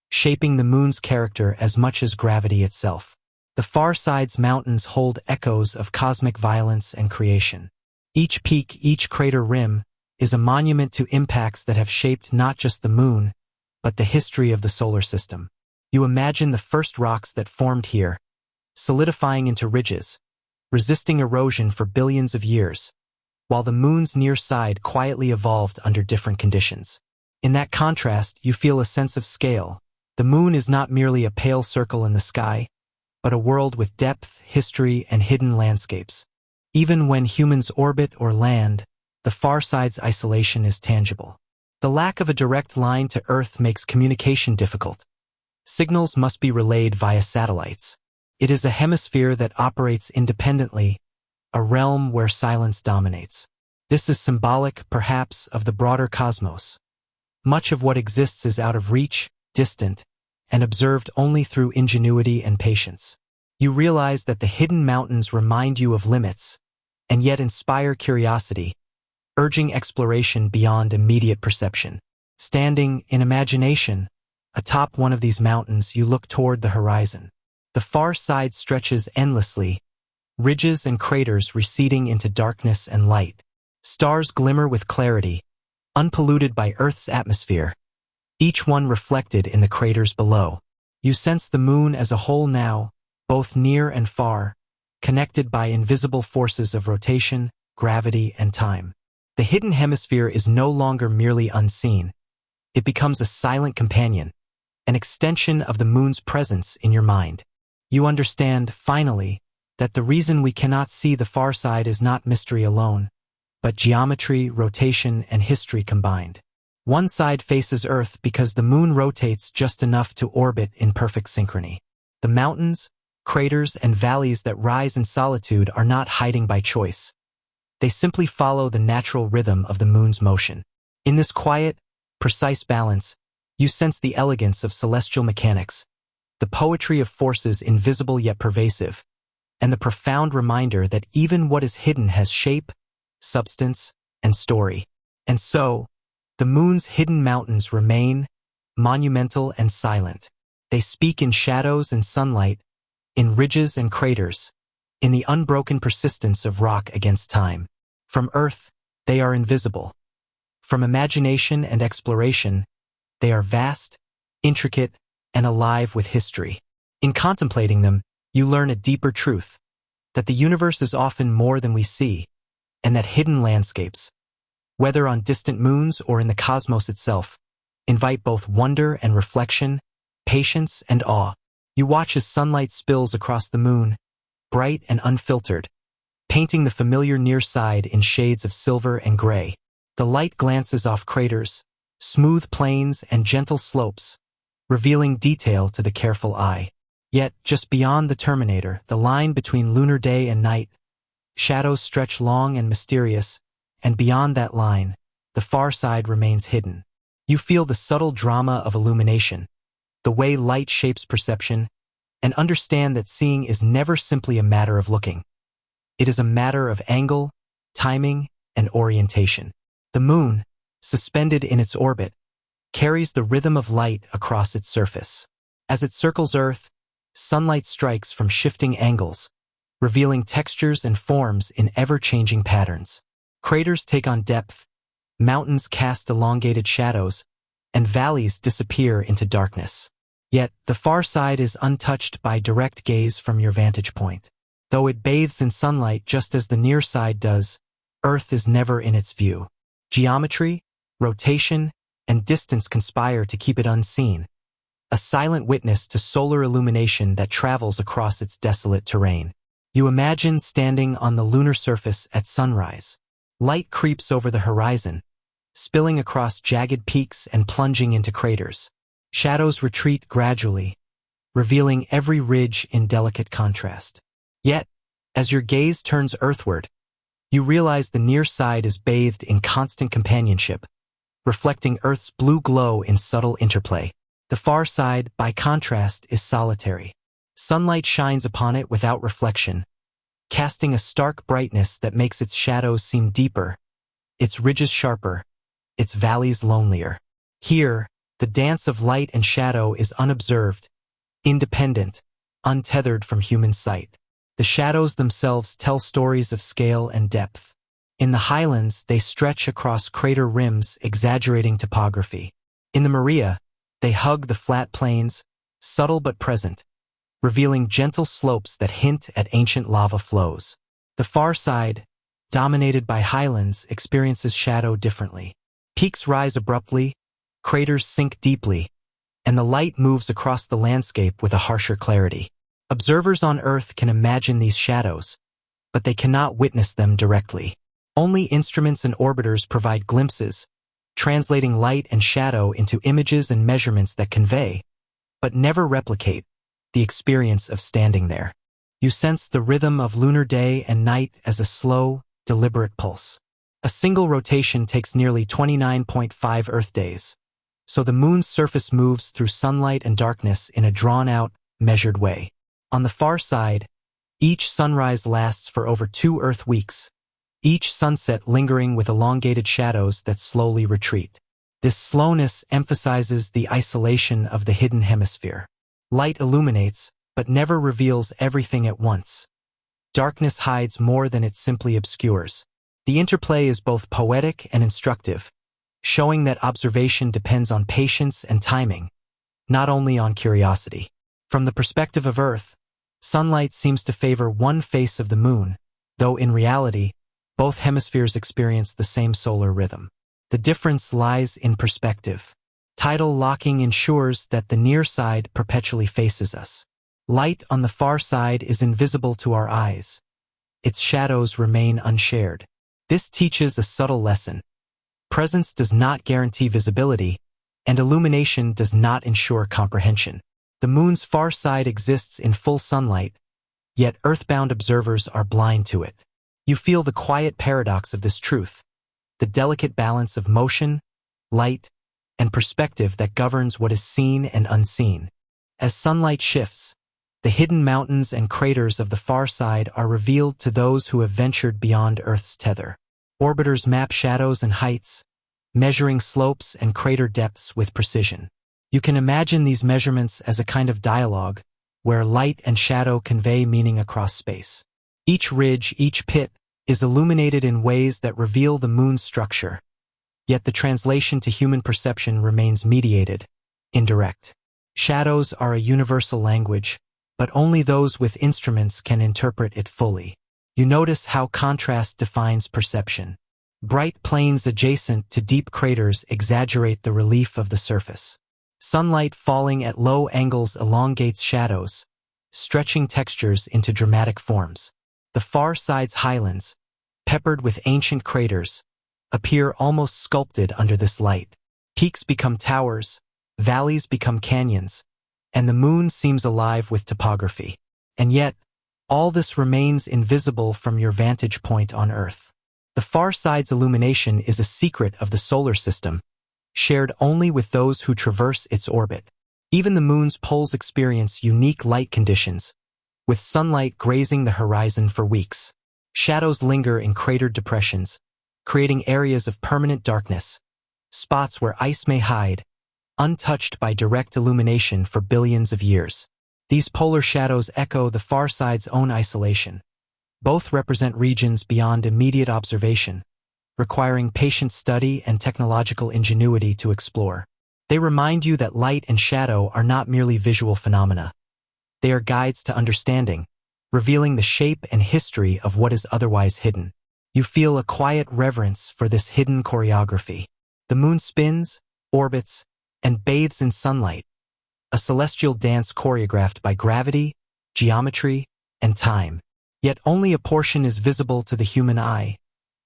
shaping the moon's character as much as gravity itself. The far side's mountains hold echoes of cosmic violence and creation. Each peak, each crater rim, is a monument to impacts that have shaped not just the moon, but the history of the solar system. You imagine the first rocks that formed here, solidifying into ridges, resisting erosion for billions of years, while the moon's near side quietly evolved under different conditions. In that contrast, you feel a sense of scale. The moon is not merely a pale circle in the sky, but a world with depth, history, and hidden landscapes. Even when humans orbit or land, the far side's isolation is tangible. The lack of a direct line to Earth makes communication difficult. Signals must be relayed via satellites. It is a hemisphere that operates independently, a realm where silence dominates. This is symbolic, perhaps, of the broader cosmos. Much of what exists is out of reach, distant, and observed only through ingenuity and patience. You realize that the hidden mountains remind you of limits, and yet inspire curiosity, urging exploration beyond immediate perception. Standing, in imagination, atop one of these mountains, you look toward the horizon. The far side stretches endlessly, ridges and craters receding into darkness and light. Stars glimmer with clarity, unpolluted by Earth's atmosphere, each one reflected in the craters below. You sense the moon as a whole now, both near and far, connected by invisible forces of rotation, gravity, and time. The hidden hemisphere is no longer merely unseen. It becomes a silent companion, an extension of the moon's presence in your mind. You understand, finally, that the reason we cannot see the far side is not mystery alone, but geometry, rotation, and history combined. One side faces Earth because the moon rotates just enough to orbit in perfect synchrony. The mountains, craters, and valleys that rise in solitude are not hiding by choice. They simply follow the natural rhythm of the moon's motion. In this quiet, precise balance, you sense the elegance of celestial mechanics, the poetry of forces invisible yet pervasive, and the profound reminder that even what is hidden has shape, substance, and story. And so, the moon's hidden mountains remain monumental and silent. They speak in shadows and sunlight, in ridges and craters, in the unbroken persistence of rock against time. From Earth, they are invisible. From imagination and exploration, they are vast, intricate, and alive with history. In contemplating them, you learn a deeper truth, that the universe is often more than we see, and that hidden landscapes, whether on distant moons or in the cosmos itself, invite both wonder and reflection, patience and awe. You watch as sunlight spills across the moon, bright and unfiltered, painting the familiar near side in shades of silver and gray. The light glances off craters, smooth plains, and gentle slopes, revealing detail to the careful eye. Yet, just beyond the terminator, the line between lunar day and night, shadows stretch long and mysterious, and beyond that line, the far side remains hidden. You feel the subtle drama of illumination, the way light shapes perception, and understand that seeing is never simply a matter of looking. It is a matter of angle, timing, and orientation. The moon, suspended in its orbit, carries the rhythm of light across its surface. As it circles Earth, sunlight strikes from shifting angles, revealing textures and forms in ever-changing patterns. Craters take on depth, mountains cast elongated shadows, and valleys disappear into darkness. Yet, the far side is untouched by direct gaze from your vantage point. Though it bathes in sunlight just as the near side does, Earth is never in its view. Geometry, rotation, and distance conspire to keep it unseen, a silent witness to solar illumination that travels across its desolate terrain. You imagine standing on the lunar surface at sunrise. Light creeps over the horizon, spilling across jagged peaks and plunging into craters. Shadows retreat gradually, revealing every ridge in delicate contrast. Yet, as your gaze turns earthward, you realize the near side is bathed in constant companionship, reflecting Earth's blue glow in subtle interplay. The far side, by contrast, is solitary. Sunlight shines upon it without reflection, casting a stark brightness that makes its shadows seem deeper, its ridges sharper, its valleys lonelier. Here, the dance of light and shadow is unobserved, independent, untethered from human sight. The shadows themselves tell stories of scale and depth. In the highlands, they stretch across crater rims, exaggerating topography. In the Maria, they hug the flat plains, subtle but present, revealing gentle slopes that hint at ancient lava flows. The far side, dominated by highlands, experiences shadow differently. Peaks rise abruptly, craters sink deeply, and the light moves across the landscape with a harsher clarity. Observers on Earth can imagine these shadows, but they cannot witness them directly. Only instruments and orbiters provide glimpses, translating light and shadow into images and measurements that convey, but never replicate, the experience of standing there. You sense the rhythm of lunar day and night as a slow, deliberate pulse. A single rotation takes nearly 29.5 Earth days, so the moon's surface moves through sunlight and darkness in a drawn-out, measured way. On the far side, each sunrise lasts for over 2 Earth weeks, each sunset lingering with elongated shadows that slowly retreat. This slowness emphasizes the isolation of the hidden hemisphere. Light illuminates, but never reveals everything at once. Darkness hides more than it simply obscures. The interplay is both poetic and instructive, showing that observation depends on patience and timing, not only on curiosity. From the perspective of Earth, sunlight seems to favor one face of the moon, though in reality, both hemispheres experience the same solar rhythm. The difference lies in perspective. Tidal locking ensures that the near side perpetually faces us. Light on the far side is invisible to our eyes. Its shadows remain unshared. This teaches a subtle lesson. Presence does not guarantee visibility, and illumination does not ensure comprehension. The moon's far side exists in full sunlight, yet earthbound observers are blind to it. You feel the quiet paradox of this truth, the delicate balance of motion, light, and perspective that governs what is seen and unseen. As sunlight shifts, the hidden mountains and craters of the far side are revealed to those who have ventured beyond Earth's tether. Orbiters map shadows and heights, measuring slopes and crater depths with precision. You can imagine these measurements as a kind of dialogue, where light and shadow convey meaning across space. Each ridge, each pit, is illuminated in ways that reveal the moon's structure, yet the translation to human perception remains mediated, indirect. Shadows are a universal language, but only those with instruments can interpret it fully. You notice how contrast defines perception. Bright plains adjacent to deep craters exaggerate the relief of the surface. Sunlight falling at low angles elongates shadows, stretching textures into dramatic forms. The far side's highlands, peppered with ancient craters, appear almost sculpted under this light. Peaks become towers, valleys become canyons, and the moon seems alive with topography. And yet, all this remains invisible from your vantage point on Earth. The far side's illumination is a secret of the solar system, shared only with those who traverse its orbit. Even the moon's poles experience unique light conditions, with sunlight grazing the horizon for weeks. Shadows linger in cratered depressions, creating areas of permanent darkness, spots where ice may hide, untouched by direct illumination for billions of years. These polar shadows echo the far side's own isolation. Both represent regions beyond immediate observation, requiring patient study and technological ingenuity to explore. They remind you that light and shadow are not merely visual phenomena. They are guides to understanding, revealing the shape and history of what is otherwise hidden. You feel a quiet reverence for this hidden choreography. The moon spins, orbits, and bathes in sunlight, a celestial dance choreographed by gravity, geometry, and time. Yet only a portion is visible to the human eye,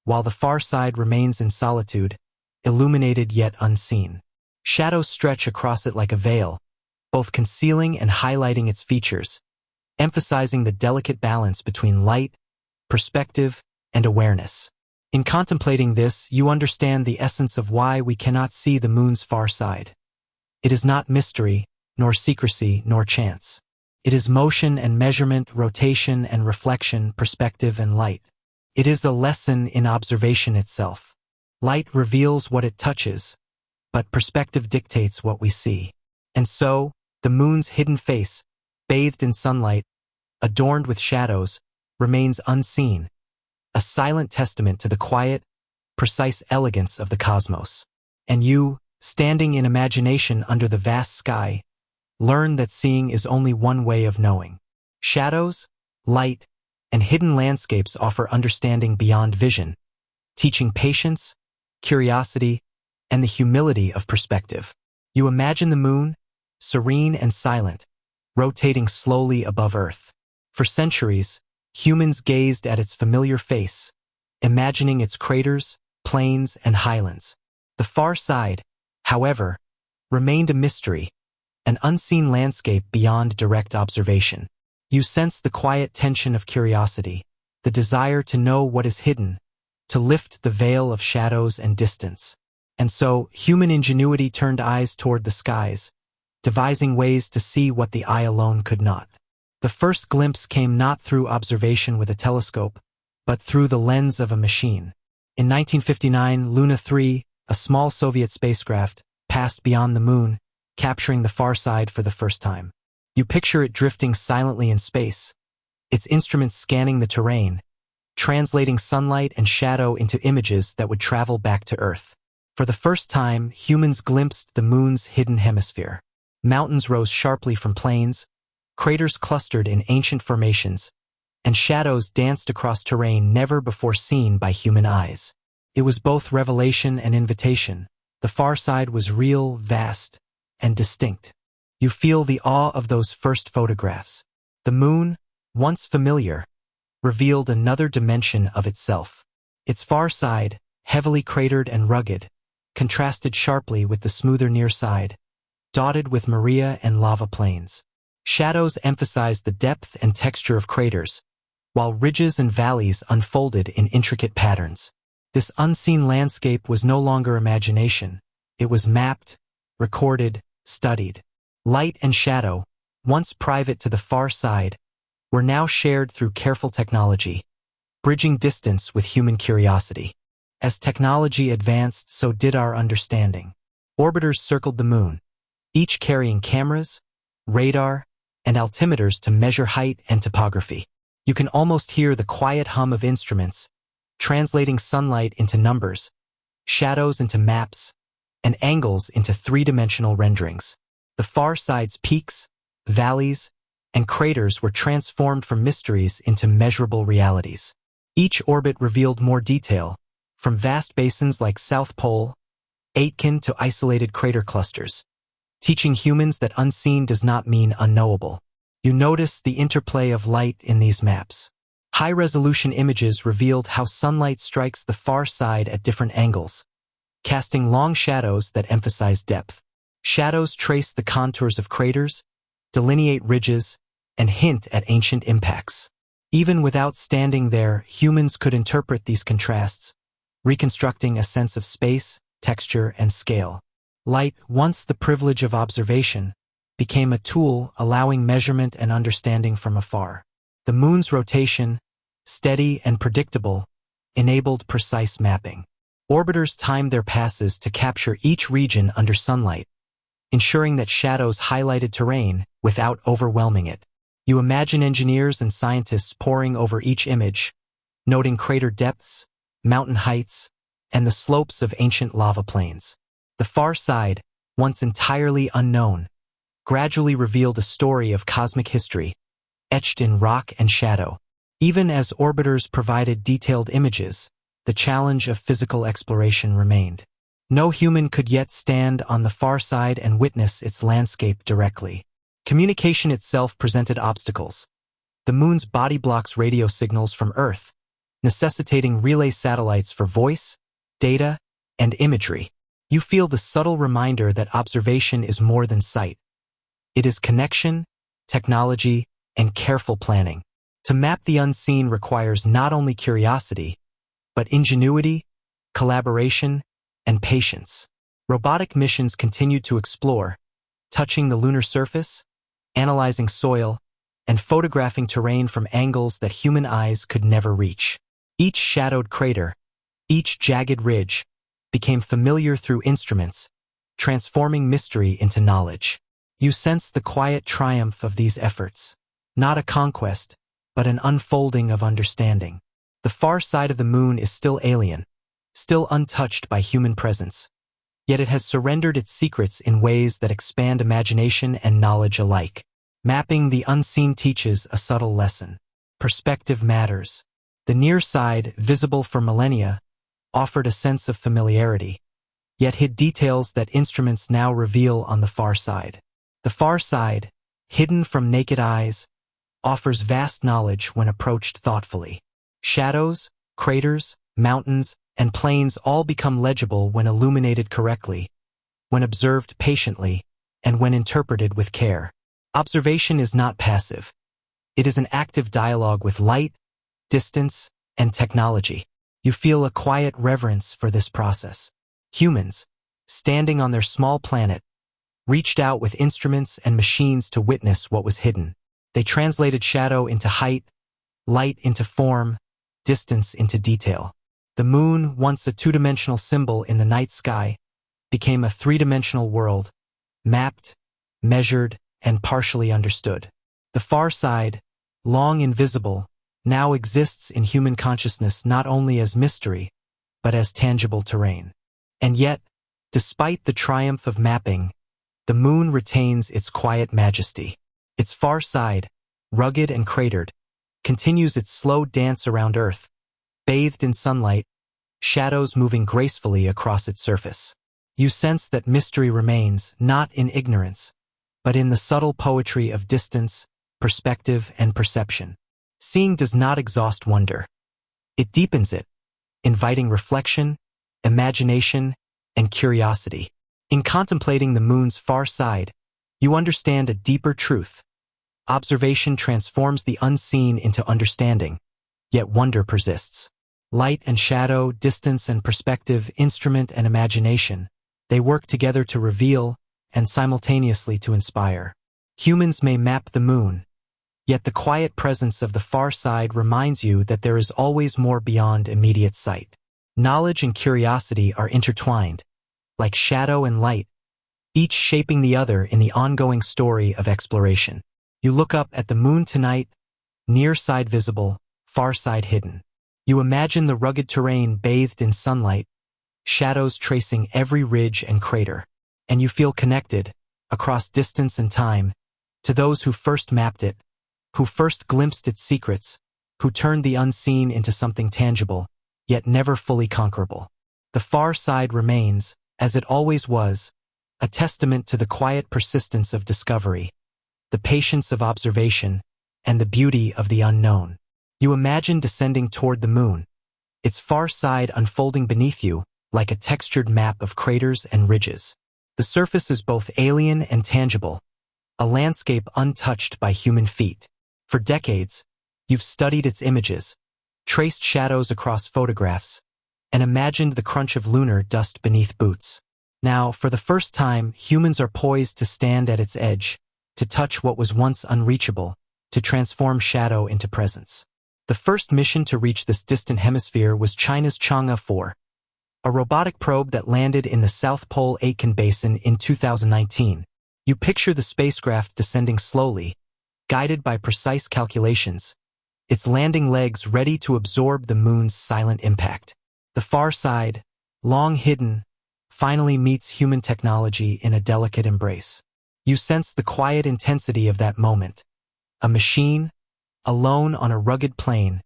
while the far side remains in solitude, illuminated yet unseen. Shadows stretch across it like a veil, both concealing and highlighting its features, emphasizing the delicate balance between light, perspective, and awareness. In contemplating this, you understand the essence of why we cannot see the moon's far side. It is not mystery, nor secrecy, nor chance. It is motion and measurement, rotation and reflection, perspective and light. It is a lesson in observation itself. Light reveals what it touches, but perspective dictates what we see. And so, the moon's hidden face, bathed in sunlight, adorned with shadows, remains unseen, a silent testament to the quiet, precise elegance of the cosmos. And you, standing in imagination under the vast sky, learn that seeing is only one way of knowing. Shadows, light, and hidden landscapes offer understanding beyond vision, teaching patience, curiosity, and the humility of perspective. You imagine the moon, serene and silent, rotating slowly above Earth. For centuries, humans gazed at its familiar face, imagining its craters, plains, and highlands. The far side, however, remained a mystery, an unseen landscape beyond direct observation. You sense the quiet tension of curiosity, the desire to know what is hidden, to lift the veil of shadows and distance. And so, human ingenuity turned eyes toward the skies, devising ways to see what the eye alone could not. The first glimpse came not through observation with a telescope, but through the lens of a machine. In 1959, Luna 3, a small Soviet spacecraft, passed beyond the moon, capturing the far side for the first time. You picture it drifting silently in space, its instruments scanning the terrain, translating sunlight and shadow into images that would travel back to Earth. For the first time, humans glimpsed the moon's hidden hemisphere. Mountains rose sharply from plains, craters clustered in ancient formations, and shadows danced across terrain never before seen by human eyes. It was both revelation and invitation. The far side was real, vast, and distinct. You feel the awe of those first photographs. The moon, once familiar, revealed another dimension of itself. Its far side, heavily cratered and rugged, contrasted sharply with the smoother near side, dotted with maria and lava plains. Shadows emphasized the depth and texture of craters, while ridges and valleys unfolded in intricate patterns. This unseen landscape was no longer imagination. It was mapped, recorded, studied. Light and shadow, once private to the far side, were now shared through careful technology, bridging distance with human curiosity. As technology advanced, so did our understanding. Orbiters circled the moon, each carrying cameras, radar, and altimeters to measure height and topography. You can almost hear the quiet hum of instruments, translating sunlight into numbers, shadows into maps, and angles into three-dimensional renderings. The far side's peaks, valleys, and craters were transformed from mysteries into measurable realities. Each orbit revealed more detail, from vast basins like South Pole, Aitken to isolated crater clusters, teaching humans that unseen does not mean unknowable. You notice the interplay of light in these maps. High-resolution images revealed how sunlight strikes the far side at different angles, casting long shadows that emphasize depth. Shadows trace the contours of craters, delineate ridges, and hint at ancient impacts. Even without standing there, humans could interpret these contrasts, reconstructing a sense of space, texture, and scale. Light, once the privilege of observation, became a tool allowing measurement and understanding from afar. The moon's rotation, steady and predictable, enabled precise mapping. Orbiters timed their passes to capture each region under sunlight, ensuring that shadows highlighted terrain without overwhelming it. You imagine engineers and scientists poring over each image, noting crater depths, mountain heights, and the slopes of ancient lava plains. The far side, once entirely unknown, gradually revealed a story of cosmic history, etched in rock and shadow. Even as orbiters provided detailed images, the challenge of physical exploration remained. No human could yet stand on the far side and witness its landscape directly. Communication itself presented obstacles. The moon's body blocks radio signals from Earth, necessitating relay satellites for voice, data, and imagery. You feel the subtle reminder that observation is more than sight. It is connection, technology, and careful planning. To map the unseen requires not only curiosity, but ingenuity, collaboration, and patience. Robotic missions continued to explore, touching the lunar surface, analyzing soil, and photographing terrain from angles that human eyes could never reach. Each shadowed crater, each jagged ridge, became familiar through instruments, transforming mystery into knowledge. You sense the quiet triumph of these efforts, not a conquest, but an unfolding of understanding. The far side of the moon is still alien, still untouched by human presence, yet it has surrendered its secrets in ways that expand imagination and knowledge alike. Mapping the unseen teaches a subtle lesson. Perspective matters. The near side, visible for millennia, offered a sense of familiarity, yet hid details that instruments now reveal on the far side. The far side, hidden from naked eyes, offers vast knowledge when approached thoughtfully. Shadows, craters, mountains, and plains all become legible when illuminated correctly, when observed patiently, and when interpreted with care. Observation is not passive. It is an active dialogue with light, distance, and technology. You feel a quiet reverence for this process. Humans, standing on their small planet, reached out with instruments and machines to witness what was hidden. They translated shadow into height, light into form, distance into detail. The moon, once a two-dimensional symbol in the night sky, became a three-dimensional world, mapped, measured, and partially understood. The far side, long invisible, now exists in human consciousness not only as mystery, but as tangible terrain. And yet, despite the triumph of mapping, the moon retains its quiet majesty. Its far side, rugged and cratered, continues its slow dance around Earth, bathed in sunlight, shadows moving gracefully across its surface. You sense that mystery remains not in ignorance, but in the subtle poetry of distance, perspective, and perception. Seeing does not exhaust wonder. It deepens it, inviting reflection, imagination, and curiosity. In contemplating the moon's far side, you understand a deeper truth. Observation transforms the unseen into understanding, yet wonder persists. Light and shadow, distance and perspective, instrument and imagination, they work together to reveal and simultaneously to inspire. Humans may map the moon, yet the quiet presence of the far side reminds you that there is always more beyond immediate sight. Knowledge and curiosity are intertwined, like shadow and light, each shaping the other in the ongoing story of exploration. You look up at the moon tonight, near side visible, far side hidden. You imagine the rugged terrain bathed in sunlight, shadows tracing every ridge and crater, and you feel connected, across distance and time, to those who first mapped it, who first glimpsed its secrets, who turned the unseen into something tangible, yet never fully conquerable. The far side remains, as it always was, a testament to the quiet persistence of discovery, the patience of observation, and the beauty of the unknown. You imagine descending toward the moon, its far side unfolding beneath you like a textured map of craters and ridges. The surface is both alien and tangible, a landscape untouched by human feet. For decades, you've studied its images, traced shadows across photographs, and imagined the crunch of lunar dust beneath boots. Now, for the first time, humans are poised to stand at its edge, to touch what was once unreachable, to transform shadow into presence. The first mission to reach this distant hemisphere was China's Chang'e 4, a robotic probe that landed in the South Pole Aitken Basin in 2019. You picture the spacecraft descending slowly, guided by precise calculations, its landing legs ready to absorb the moon's silent impact. The far side, long hidden, finally meets human technology in a delicate embrace. You sense the quiet intensity of that moment. A machine, alone on a rugged plain,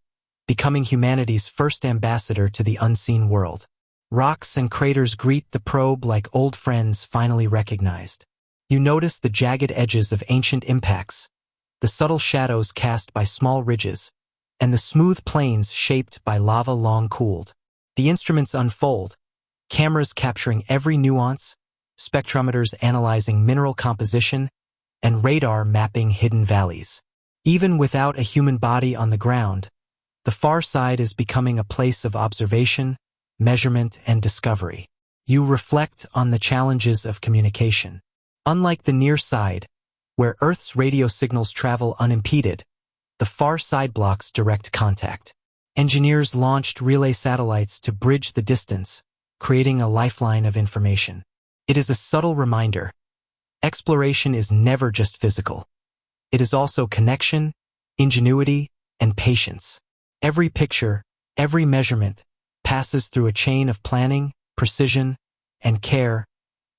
becoming humanity's first ambassador to the unseen world. Rocks and craters greet the probe like old friends finally recognized. You notice the jagged edges of ancient impacts, the subtle shadows cast by small ridges, and the smooth plains shaped by lava long cooled. The instruments unfold, cameras capturing every nuance, spectrometers analyzing mineral composition, and radar mapping hidden valleys. Even without a human body on the ground, the far side is becoming a place of observation, measurement, and discovery. You reflect on the challenges of communication. Unlike the near side, where Earth's radio signals travel unimpeded, the far side blocks direct contact. Engineers launched relay satellites to bridge the distance, creating a lifeline of information. It is a subtle reminder. Exploration is never just physical. It is also connection, ingenuity, and patience. Every picture, every measurement, passes through a chain of planning, precision, and care,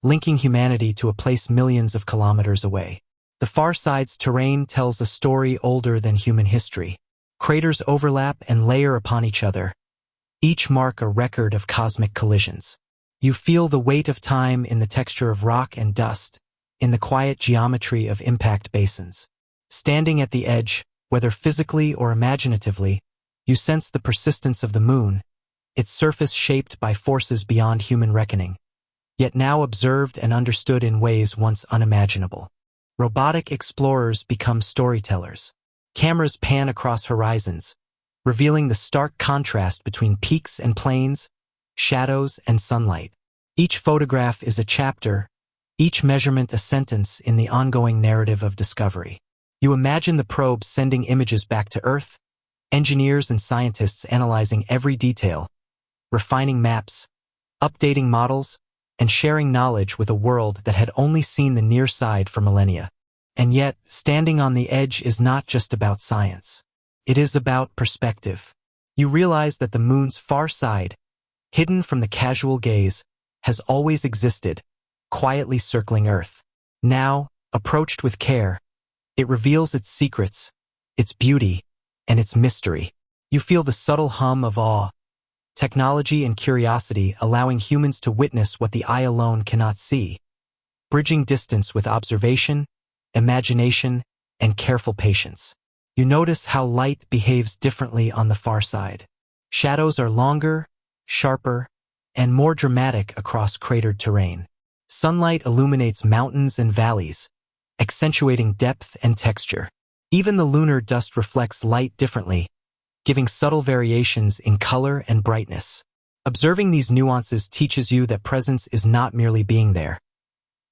linking humanity to a place millions of kilometers away. The far side's terrain tells a story older than human history. Craters overlap and layer upon each other. Each mark a record of cosmic collisions. You feel the weight of time in the texture of rock and dust, in the quiet geometry of impact basins. Standing at the edge, whether physically or imaginatively, you sense the persistence of the moon, its surface shaped by forces beyond human reckoning, yet now observed and understood in ways once unimaginable. Robotic explorers become storytellers. Cameras pan across horizons, revealing the stark contrast between peaks and plains, shadows and sunlight. Each photograph is a chapter, each measurement a sentence in the ongoing narrative of discovery. You imagine the probe sending images back to Earth, engineers and scientists analyzing every detail, refining maps, updating models, and sharing knowledge with a world that had only seen the near side for millennia. And yet, standing on the edge is not just about science. It is about perspective. You realize that the moon's far side, hidden from the casual gaze, has always existed, quietly circling Earth. Now, approached with care, it reveals its secrets, its beauty, and its mystery. You feel the subtle hum of awe, technology and curiosity allowing humans to witness what the eye alone cannot see, bridging distance with observation, imagination, and careful patience. You notice how light behaves differently on the far side. Shadows are longer, sharper, and more dramatic across cratered terrain. Sunlight illuminates mountains and valleys, accentuating depth and texture. Even the lunar dust reflects light differently, giving subtle variations in color and brightness. Observing these nuances teaches you that presence is not merely being there.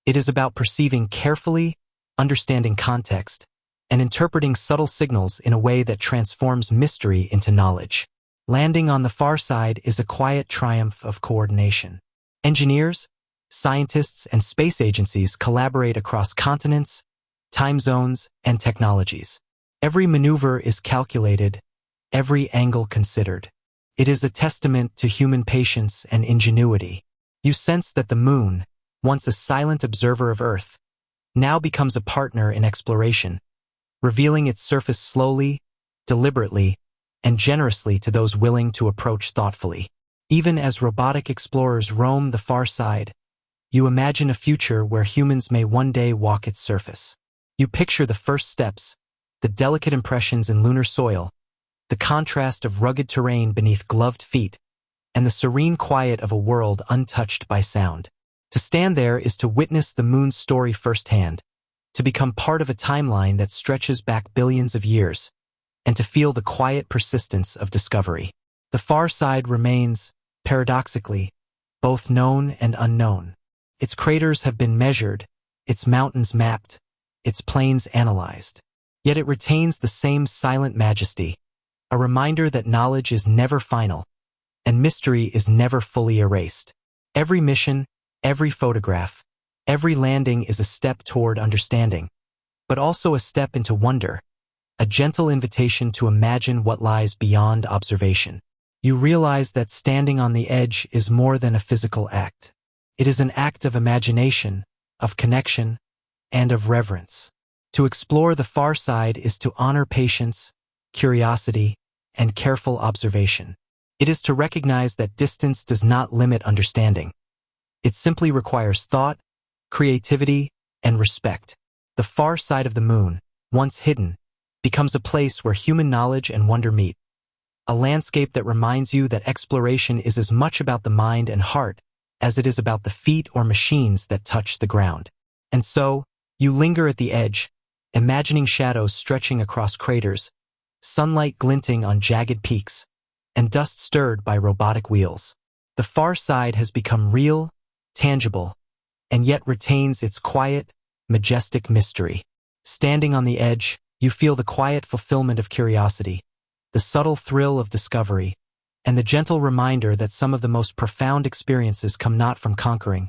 It is about perceiving carefully, understanding context, and interpreting subtle signals in a way that transforms mystery into knowledge. Landing on the far side is a quiet triumph of coordination. Engineers, scientists, and space agencies collaborate across continents, time zones, and technologies. Every maneuver is calculated, every angle considered. It is a testament to human patience and ingenuity. You sense that the moon, once a silent observer of Earth, now becomes a partner in exploration, revealing its surface slowly, deliberately, and generously to those willing to approach thoughtfully. Even as robotic explorers roam the far side, you imagine a future where humans may one day walk its surface. You picture the first steps, the delicate impressions in lunar soil, the contrast of rugged terrain beneath gloved feet, and the serene quiet of a world untouched by sound. To stand there is to witness the moon's story firsthand, to become part of a timeline that stretches back billions of years, and to feel the quiet persistence of discovery. The far side remains, paradoxically, both known and unknown. Its craters have been measured, its mountains mapped, its plains analyzed. Yet it retains the same silent majesty, a reminder that knowledge is never final, and mystery is never fully erased. Every mission, every photograph, every landing is a step toward understanding, but also a step into wonder, a gentle invitation to imagine what lies beyond observation. You realize that standing on the edge is more than a physical act. It is an act of imagination, of connection, and of reverence. To explore the far side is to honor patience, curiosity, and careful observation. It is to recognize that distance does not limit understanding. It simply requires thought, creativity, and respect. The far side of the moon, once hidden, becomes a place where human knowledge and wonder meet, a landscape that reminds you that exploration is as much about the mind and heart as it is about the feet or machines that touch the ground. And so, you linger at the edge, imagining shadows stretching across craters, sunlight glinting on jagged peaks, and dust stirred by robotic wheels. The far side has become real, tangible, and yet retains its quiet, majestic mystery. Standing on the edge, you feel the quiet fulfillment of curiosity, the subtle thrill of discovery, and the gentle reminder that some of the most profound experiences come not from conquering,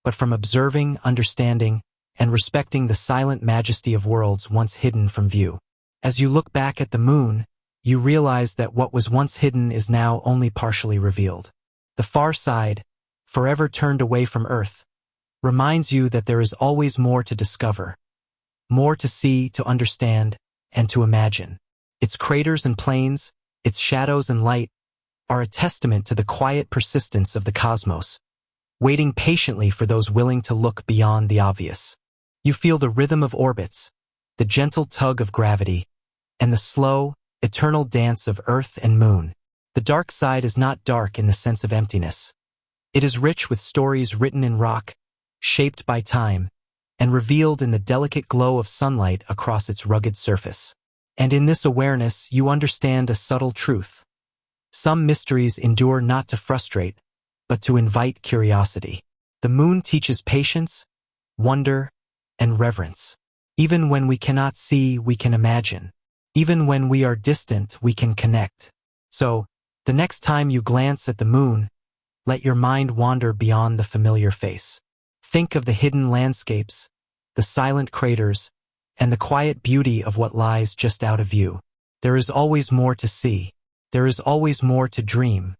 but from observing, understanding, and respecting the silent majesty of worlds once hidden from view. As you look back at the moon, you realize that what was once hidden is now only partially revealed. The far side, forever turned away from Earth, reminds you that there is always more to discover, more to see, to understand, and to imagine. Its craters and plains, its shadows and light, are a testament to the quiet persistence of the cosmos, waiting patiently for those willing to look beyond the obvious. You feel the rhythm of orbits, the gentle tug of gravity, and the slow, eternal dance of Earth and Moon. The dark side is not dark in the sense of emptiness. It is rich with stories written in rock, shaped by time, and revealed in the delicate glow of sunlight across its rugged surface. And in this awareness, you understand a subtle truth. Some mysteries endure not to frustrate, but to invite curiosity. The moon teaches patience, wonder, and reverence. Even when we cannot see, we can imagine. Even when we are distant, we can connect. So, the next time you glance at the moon, let your mind wander beyond the familiar face. Think of the hidden landscapes, the silent craters, and the quiet beauty of what lies just out of view. There is always more to see. There is always more to dream.